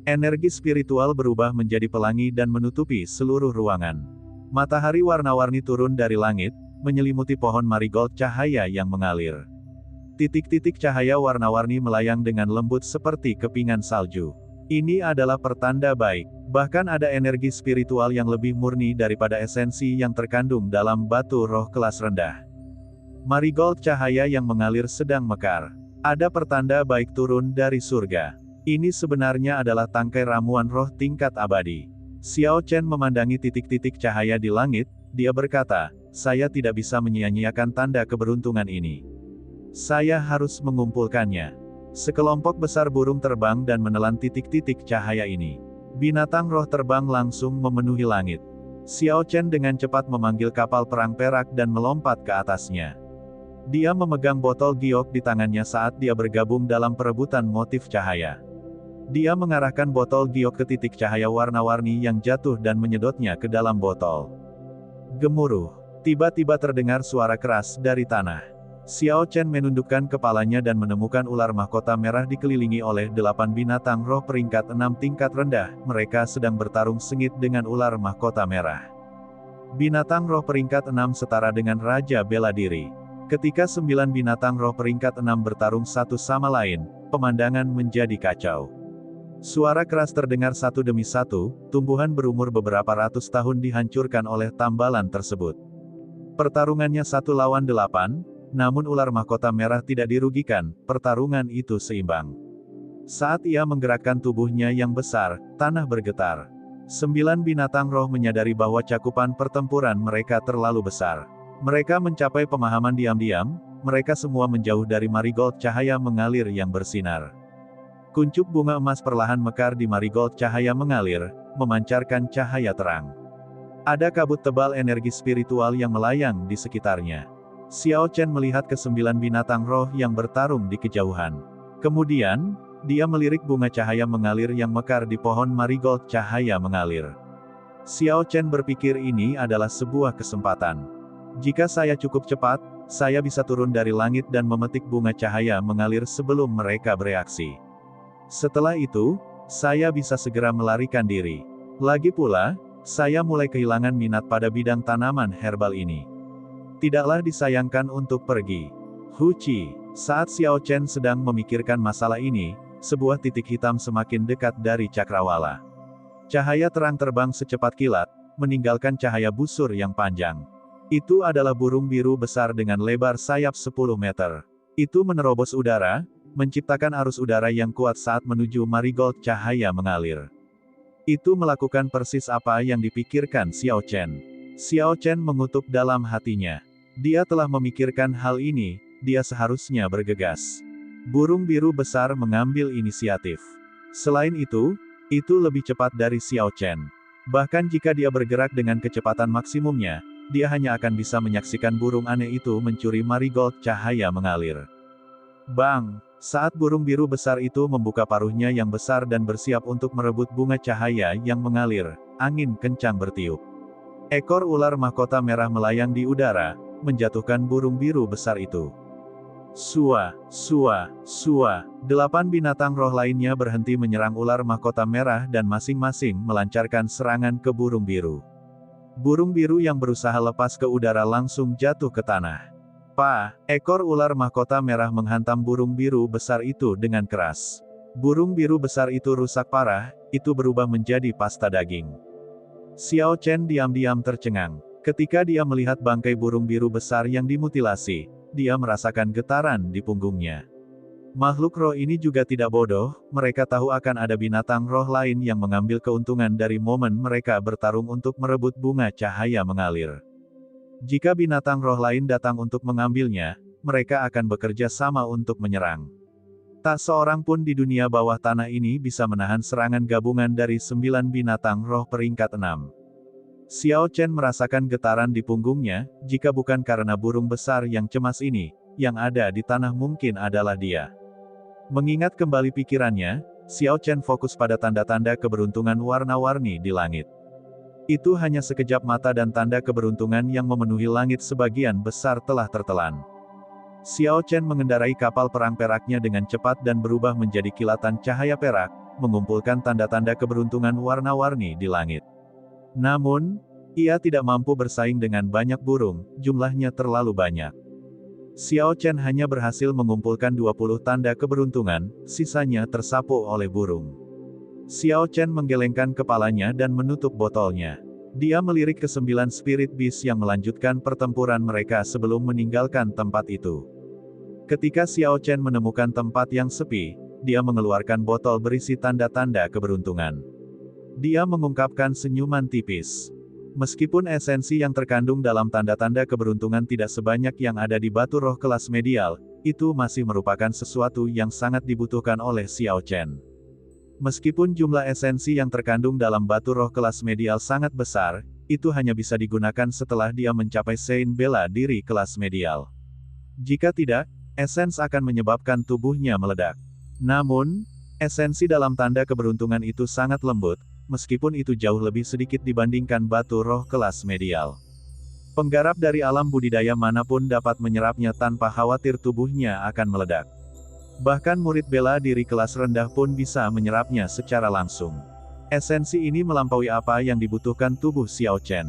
Energi spiritual berubah menjadi pelangi dan menutupi seluruh ruangan. Matahari warna-warni turun dari langit, menyelimuti pohon marigold cahaya yang mengalir. Titik-titik cahaya warna-warni melayang dengan lembut seperti kepingan salju. Ini adalah pertanda baik. Bahkan ada energi spiritual yang lebih murni daripada esensi yang terkandung dalam batu roh kelas rendah. Marigold cahaya yang mengalir sedang mekar. Ada pertanda baik turun dari surga. Ini sebenarnya adalah tangkai ramuan roh tingkat abadi. Xiao Chen memandangi titik-titik cahaya di langit, dia berkata, saya tidak bisa menyia-nyiakan tanda keberuntungan ini. Saya harus mengumpulkannya. Sekelompok besar burung terbang dan menelan titik-titik cahaya ini. Binatang roh terbang langsung memenuhi langit. Xiao Chen dengan cepat memanggil kapal perang perak dan melompat ke atasnya. Dia memegang botol giok di tangannya saat dia bergabung dalam perebutan motif cahaya. Dia mengarahkan botol giok ke titik cahaya warna-warni yang jatuh dan menyedotnya ke dalam botol. Gemuruh. Tiba-tiba terdengar suara keras dari tanah. Xiao Chen menundukkan kepalanya dan menemukan ular mahkota merah dikelilingi oleh 8 binatang roh peringkat 6 tingkat rendah, mereka sedang bertarung sengit dengan ular mahkota merah. Binatang roh peringkat 6 setara dengan Raja Bela Diri. Ketika 9 binatang roh peringkat 6 bertarung satu sama lain, pemandangan menjadi kacau. Suara keras terdengar satu demi satu, tumbuhan berumur beberapa ratus tahun dihancurkan oleh tambalan tersebut. Pertarungannya 1 lawan 8, namun ular mahkota merah tidak dirugikan, pertarungan itu seimbang. Saat ia menggerakkan tubuhnya yang besar, tanah bergetar. 9 binatang roh menyadari bahwa cakupan pertempuran mereka terlalu besar. Mereka mencapai pemahaman diam-diam, mereka semua menjauh dari marigold cahaya mengalir yang bersinar. Kuncup bunga emas perlahan mekar di marigold cahaya mengalir, memancarkan cahaya terang. Ada kabut tebal energi spiritual yang melayang di sekitarnya. Xiao Chen melihat ke-9 binatang roh yang bertarung di kejauhan. Kemudian, dia melirik bunga cahaya mengalir yang mekar di pohon marigold cahaya mengalir. Xiao Chen berpikir ini adalah sebuah kesempatan. Jika saya cukup cepat, saya bisa turun dari langit dan memetik bunga cahaya mengalir sebelum mereka bereaksi. Setelah itu, saya bisa segera melarikan diri. Lagi pula, saya mulai kehilangan minat pada bidang tanaman herbal ini. Tidaklah disayangkan untuk pergi. Hu Qi, saat Xiao Chen sedang memikirkan masalah ini, sebuah titik hitam semakin dekat dari cakrawala. Cahaya terang terbang secepat kilat, meninggalkan cahaya busur yang panjang. Itu adalah burung biru besar dengan lebar sayap 10 meter. Itu menerobos udara, menciptakan arus udara yang kuat saat menuju marigold cahaya mengalir. Itu melakukan persis apa yang dipikirkan Xiao Chen. Xiao Chen mengutuk dalam hatinya. Dia telah memikirkan hal ini, dia seharusnya bergegas. Burung biru besar mengambil inisiatif. Selain itu lebih cepat dari Xiao Chen. Bahkan jika dia bergerak dengan kecepatan maksimumnya, dia hanya akan bisa menyaksikan burung aneh itu mencuri marigold cahaya mengalir. Bang! Saat burung biru besar itu membuka paruhnya yang besar dan bersiap untuk merebut bunga cahaya yang mengalir, angin kencang bertiup. Ekor ular mahkota merah melayang di udara, menjatuhkan burung biru besar itu. Sua, sua, sua. 8 binatang roh lainnya berhenti menyerang ular mahkota merah dan masing-masing melancarkan serangan ke burung biru. Burung biru yang berusaha lepas ke udara langsung jatuh ke tanah. Ekor ular mahkota merah menghantam burung biru besar itu dengan keras. Burung biru besar itu rusak parah, itu berubah menjadi pasta daging. Xiao Chen diam-diam tercengang. Ketika dia melihat bangkai burung biru besar yang dimutilasi, dia merasakan getaran di punggungnya. Makhluk roh ini juga tidak bodoh, mereka tahu akan ada binatang roh lain yang mengambil keuntungan dari momen mereka bertarung untuk merebut bunga cahaya mengalir. Jika binatang roh lain datang untuk mengambilnya, mereka akan bekerja sama untuk menyerang. Tak seorang pun di dunia bawah tanah ini bisa menahan serangan gabungan dari 9 binatang roh peringkat 6. Xiao Chen merasakan getaran di punggungnya, jika bukan karena burung besar yang cemas ini, yang ada di tanah mungkin adalah dia. Mengingat kembali pikirannya, Xiao Chen fokus pada tanda-tanda keberuntungan warna-warni di langit. Itu hanya sekejap mata dan tanda keberuntungan yang memenuhi langit sebagian besar telah tertelan. Xiao Chen mengendarai kapal perang peraknya dengan cepat dan berubah menjadi kilatan cahaya perak, mengumpulkan tanda-tanda keberuntungan warna-warni di langit. Namun, ia tidak mampu bersaing dengan banyak burung, jumlahnya terlalu banyak. Xiao Chen hanya berhasil mengumpulkan 20 tanda keberuntungan, sisanya tersapu oleh burung. Xiao Chen menggelengkan kepalanya dan menutup botolnya. Dia melirik ke 9 spirit beast yang melanjutkan pertempuran mereka sebelum meninggalkan tempat itu. Ketika Xiao Chen menemukan tempat yang sepi, dia mengeluarkan botol berisi tanda-tanda keberuntungan. Dia mengungkapkan senyuman tipis. Meskipun esensi yang terkandung dalam tanda-tanda keberuntungan tidak sebanyak yang ada di batu roh kelas medial, itu masih merupakan sesuatu yang sangat dibutuhkan oleh Xiao Chen. Meskipun jumlah esensi yang terkandung dalam batu roh kelas medial sangat besar, itu hanya bisa digunakan setelah dia mencapai Sein bela diri kelas medial. Jika tidak, esens akan menyebabkan tubuhnya meledak. Namun, esensi dalam tanda keberuntungan itu sangat lembut, meskipun itu jauh lebih sedikit dibandingkan batu roh kelas medial. Penggarap dari alam budidaya manapun dapat menyerapnya tanpa khawatir tubuhnya akan meledak. Bahkan murid bela diri kelas rendah pun bisa menyerapnya secara langsung. Esensi ini melampaui apa yang dibutuhkan tubuh Xiao Chen.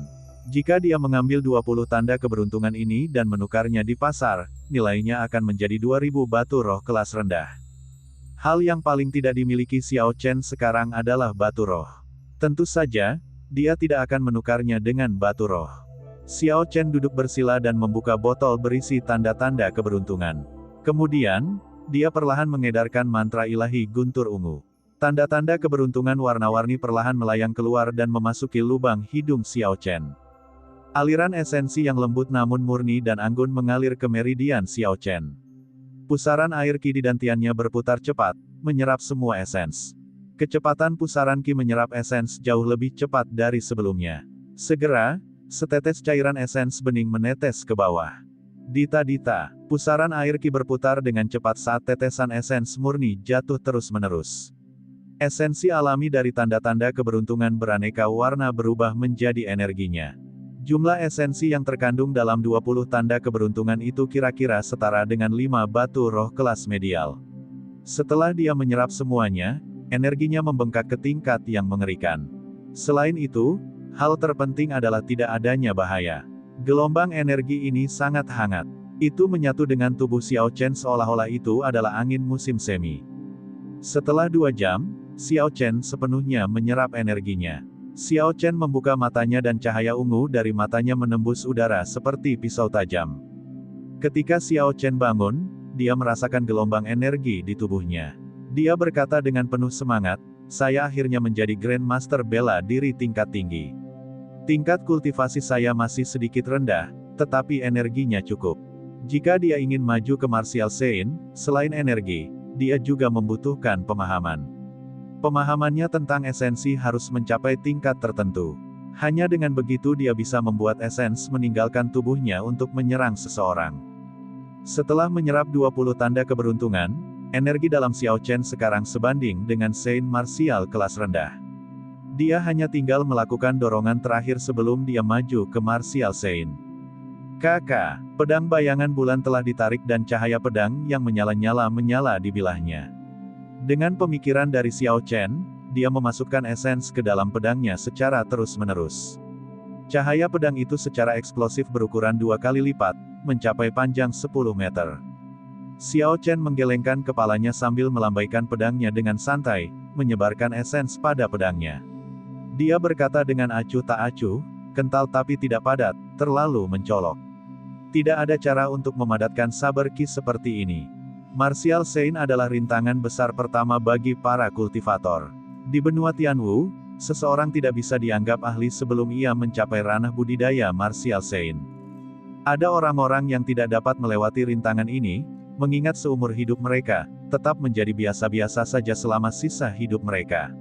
Jika dia mengambil 20 tanda keberuntungan ini dan menukarnya di pasar, nilainya akan menjadi 2000 batu roh kelas rendah. Hal yang paling tidak dimiliki Xiao Chen sekarang adalah batu roh. Tentu saja, dia tidak akan menukarnya dengan batu roh. Xiao Chen duduk bersila dan membuka botol berisi tanda-tanda keberuntungan. Kemudian, dia perlahan mengedarkan mantra ilahi guntur ungu. Tanda-tanda keberuntungan warna-warni perlahan melayang keluar dan memasuki lubang hidung Xiao Chen. Aliran esensi yang lembut namun murni dan anggun mengalir ke meridian Xiao Chen. Pusaran air ki di dantiannya berputar cepat, menyerap semua esens. Kecepatan pusaran ki menyerap esens jauh lebih cepat dari sebelumnya. Segera, setetes cairan esens bening menetes ke bawah. Dita-dita, pusaran air ki berputar dengan cepat saat tetesan esens murni jatuh terus-menerus. Esensi alami dari tanda-tanda keberuntungan beraneka warna berubah menjadi energinya. Jumlah esensi yang terkandung dalam 20 tanda keberuntungan itu kira-kira setara dengan 5 batu roh kelas medial. Setelah dia menyerap semuanya, energinya membengkak ke tingkat yang mengerikan. Selain itu, hal terpenting adalah tidak adanya bahaya. Gelombang energi ini sangat hangat. Itu menyatu dengan tubuh Xiao Chen seolah-olah itu adalah angin musim semi. Setelah 2 jam, Xiao Chen sepenuhnya menyerap energinya. Xiao Chen membuka matanya dan cahaya ungu dari matanya menembus udara seperti pisau tajam. Ketika Xiao Chen bangun, dia merasakan gelombang energi di tubuhnya. Dia berkata dengan penuh semangat, "Saya akhirnya menjadi Grandmaster bela diri tingkat tinggi. Tingkat kultivasi saya masih sedikit rendah, tetapi energinya cukup. Jika dia ingin maju ke Martial Sein, selain energi, dia juga membutuhkan pemahaman. Pemahamannya tentang esensi harus mencapai tingkat tertentu. Hanya dengan begitu dia bisa membuat esens meninggalkan tubuhnya untuk menyerang seseorang." Setelah menyerap 20 tanda keberuntungan, energi dalam Xiao Chen sekarang sebanding dengan Sein martial kelas rendah. Dia hanya tinggal melakukan dorongan terakhir sebelum dia maju ke Martial Sein. Kakak, pedang bayangan bulan telah ditarik dan cahaya pedang yang menyala-nyala menyala di bilahnya. Dengan pemikiran dari Xiao Chen, dia memasukkan esens ke dalam pedangnya secara terus-menerus. Cahaya pedang itu secara eksplosif berukuran 2 kali lipat, mencapai panjang 10 meter. Xiao Chen menggelengkan kepalanya sambil melambaikan pedangnya dengan santai, menyebarkan esens pada pedangnya. Dia berkata dengan acuh tak acuh, kental tapi tidak padat, terlalu mencolok. Tidak ada cara untuk memadatkan saber ki seperti ini. Martial Sein adalah rintangan besar pertama bagi para kultivator. Di benua Tianwu, seseorang tidak bisa dianggap ahli sebelum ia mencapai ranah budidaya Martial Sein. Ada orang-orang yang tidak dapat melewati rintangan ini, mengingat seumur hidup mereka, tetap menjadi biasa-biasa saja selama sisa hidup mereka.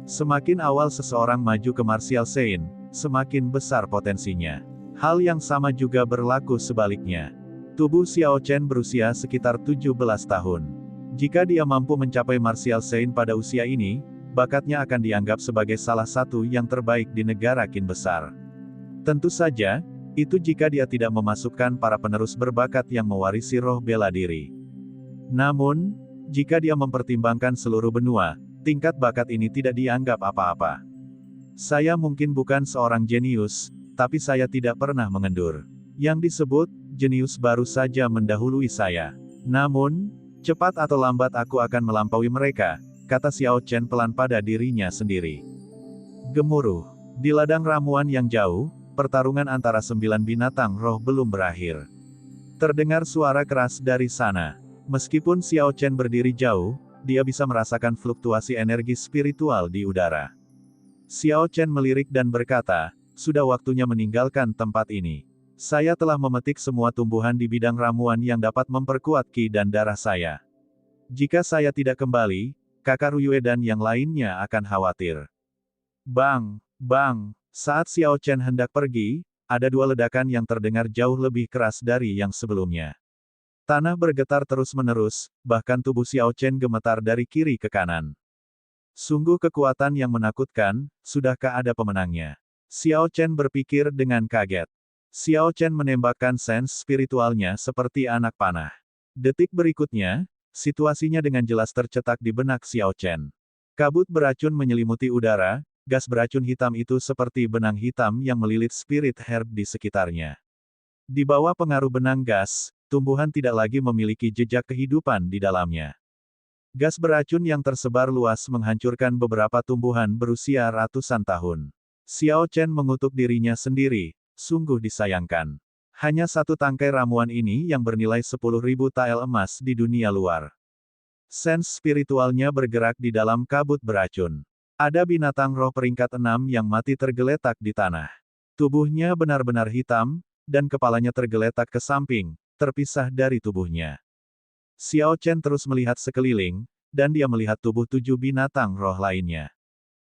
Semakin awal seseorang maju ke Martial Sein, semakin besar potensinya. Hal yang sama juga berlaku sebaliknya. Tubuh Xiao Chen berusia sekitar 17 tahun. Jika dia mampu mencapai Martial Sein pada usia ini, bakatnya akan dianggap sebagai salah satu yang terbaik di negara Qin besar. Tentu saja, itu jika dia tidak memasukkan para penerus berbakat yang mewarisi roh bela diri. Namun, jika dia mempertimbangkan seluruh benua, tingkat bakat ini tidak dianggap apa-apa. Saya mungkin bukan seorang jenius, tapi saya tidak pernah mengendur. Yang disebut jenius baru saja mendahului saya. Namun, cepat atau lambat aku akan melampaui mereka, kata Xiao Chen pelan pada dirinya sendiri. Gemuruh. Di ladang ramuan yang jauh, pertarungan antara 9 binatang roh belum berakhir. Terdengar suara keras dari sana. Meskipun Xiao Chen berdiri jauh, dia bisa merasakan fluktuasi energi spiritual di udara. Xiao Chen melirik dan berkata, "Sudah waktunya meninggalkan tempat ini. Saya telah memetik semua tumbuhan di bidang ramuan yang dapat memperkuat ki dan darah saya. Jika saya tidak kembali, kakak Ruyue dan yang lainnya akan khawatir." Bang! Bang! Saat Xiao Chen hendak pergi, ada 2 ledakan yang terdengar jauh lebih keras dari yang sebelumnya. Tanah bergetar terus-menerus, bahkan tubuh Xiao Chen gemetar dari kiri ke kanan. Sungguh kekuatan yang menakutkan, sudahkah ada pemenangnya? Xiao Chen berpikir dengan kaget. Xiao Chen menembakkan sens spiritualnya seperti anak panah. Detik berikutnya, situasinya dengan jelas tercetak di benak Xiao Chen. Kabut beracun menyelimuti udara, gas beracun hitam itu seperti benang hitam yang melilit spirit herb di sekitarnya. Di bawah pengaruh benang gas, tumbuhan tidak lagi memiliki jejak kehidupan di dalamnya. Gas beracun yang tersebar luas menghancurkan beberapa tumbuhan berusia ratusan tahun. Xiao Chen mengutuk dirinya sendiri, sungguh disayangkan. Hanya satu tangkai ramuan ini yang bernilai 10.000 tael emas di dunia luar. Sens spiritualnya bergerak di dalam kabut beracun. Ada binatang roh peringkat 6 yang mati tergeletak di tanah. Tubuhnya benar-benar hitam, dan kepalanya tergeletak ke samping, terpisah dari tubuhnya. Xiao Chen terus melihat sekeliling, dan dia melihat tubuh 7 binatang roh lainnya.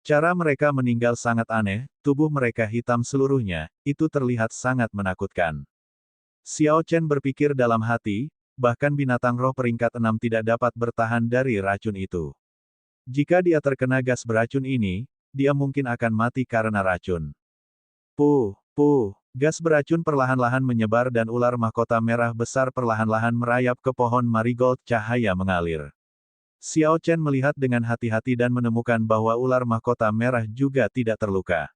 Cara mereka meninggal sangat aneh, tubuh mereka hitam seluruhnya, itu terlihat sangat menakutkan. Xiao Chen berpikir dalam hati, bahkan binatang roh peringkat 6 tidak dapat bertahan dari racun itu. Jika dia terkena gas beracun ini, dia mungkin akan mati karena racun. Puh, puh. Gas beracun perlahan-lahan menyebar dan ular mahkota merah besar perlahan-lahan merayap ke pohon marigold. Cahaya mengalir. Xiao Chen melihat dengan hati-hati dan menemukan bahwa ular mahkota merah juga tidak terluka.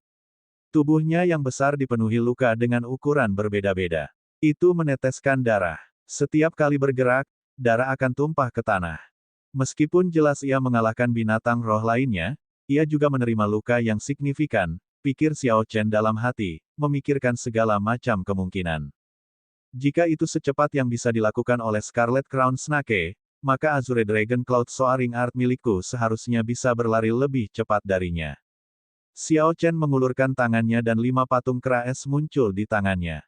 Tubuhnya yang besar dipenuhi luka dengan ukuran berbeda-beda. Itu meneteskan darah. Setiap kali bergerak, darah akan tumpah ke tanah. Meskipun jelas ia mengalahkan binatang roh lainnya, ia juga menerima luka yang signifikan, pikir Xiao Chen dalam hati, memikirkan segala macam kemungkinan. Jika itu secepat yang bisa dilakukan oleh Scarlet Crown Snake, maka Azure Dragon Cloud Soaring Art milikku seharusnya bisa berlari lebih cepat darinya. Xiao Chen mengulurkan tangannya dan 5 patung kera es muncul di tangannya.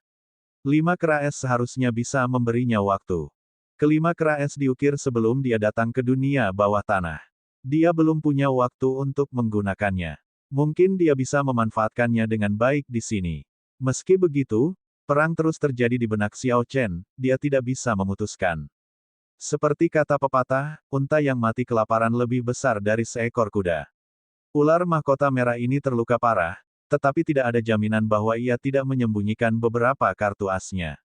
5 kera es seharusnya bisa memberinya waktu. Kelima kera es diukir sebelum dia datang ke dunia bawah tanah. Dia belum punya waktu untuk menggunakannya. Mungkin dia bisa memanfaatkannya dengan baik di sini. Meski begitu, perang terus terjadi di benak Xiao Chen, dia tidak bisa memutuskan. Seperti kata pepatah, unta yang mati kelaparan lebih besar dari seekor kuda. Ular mahkota merah ini terluka parah, tetapi tidak ada jaminan bahwa ia tidak menyembunyikan beberapa kartu asnya.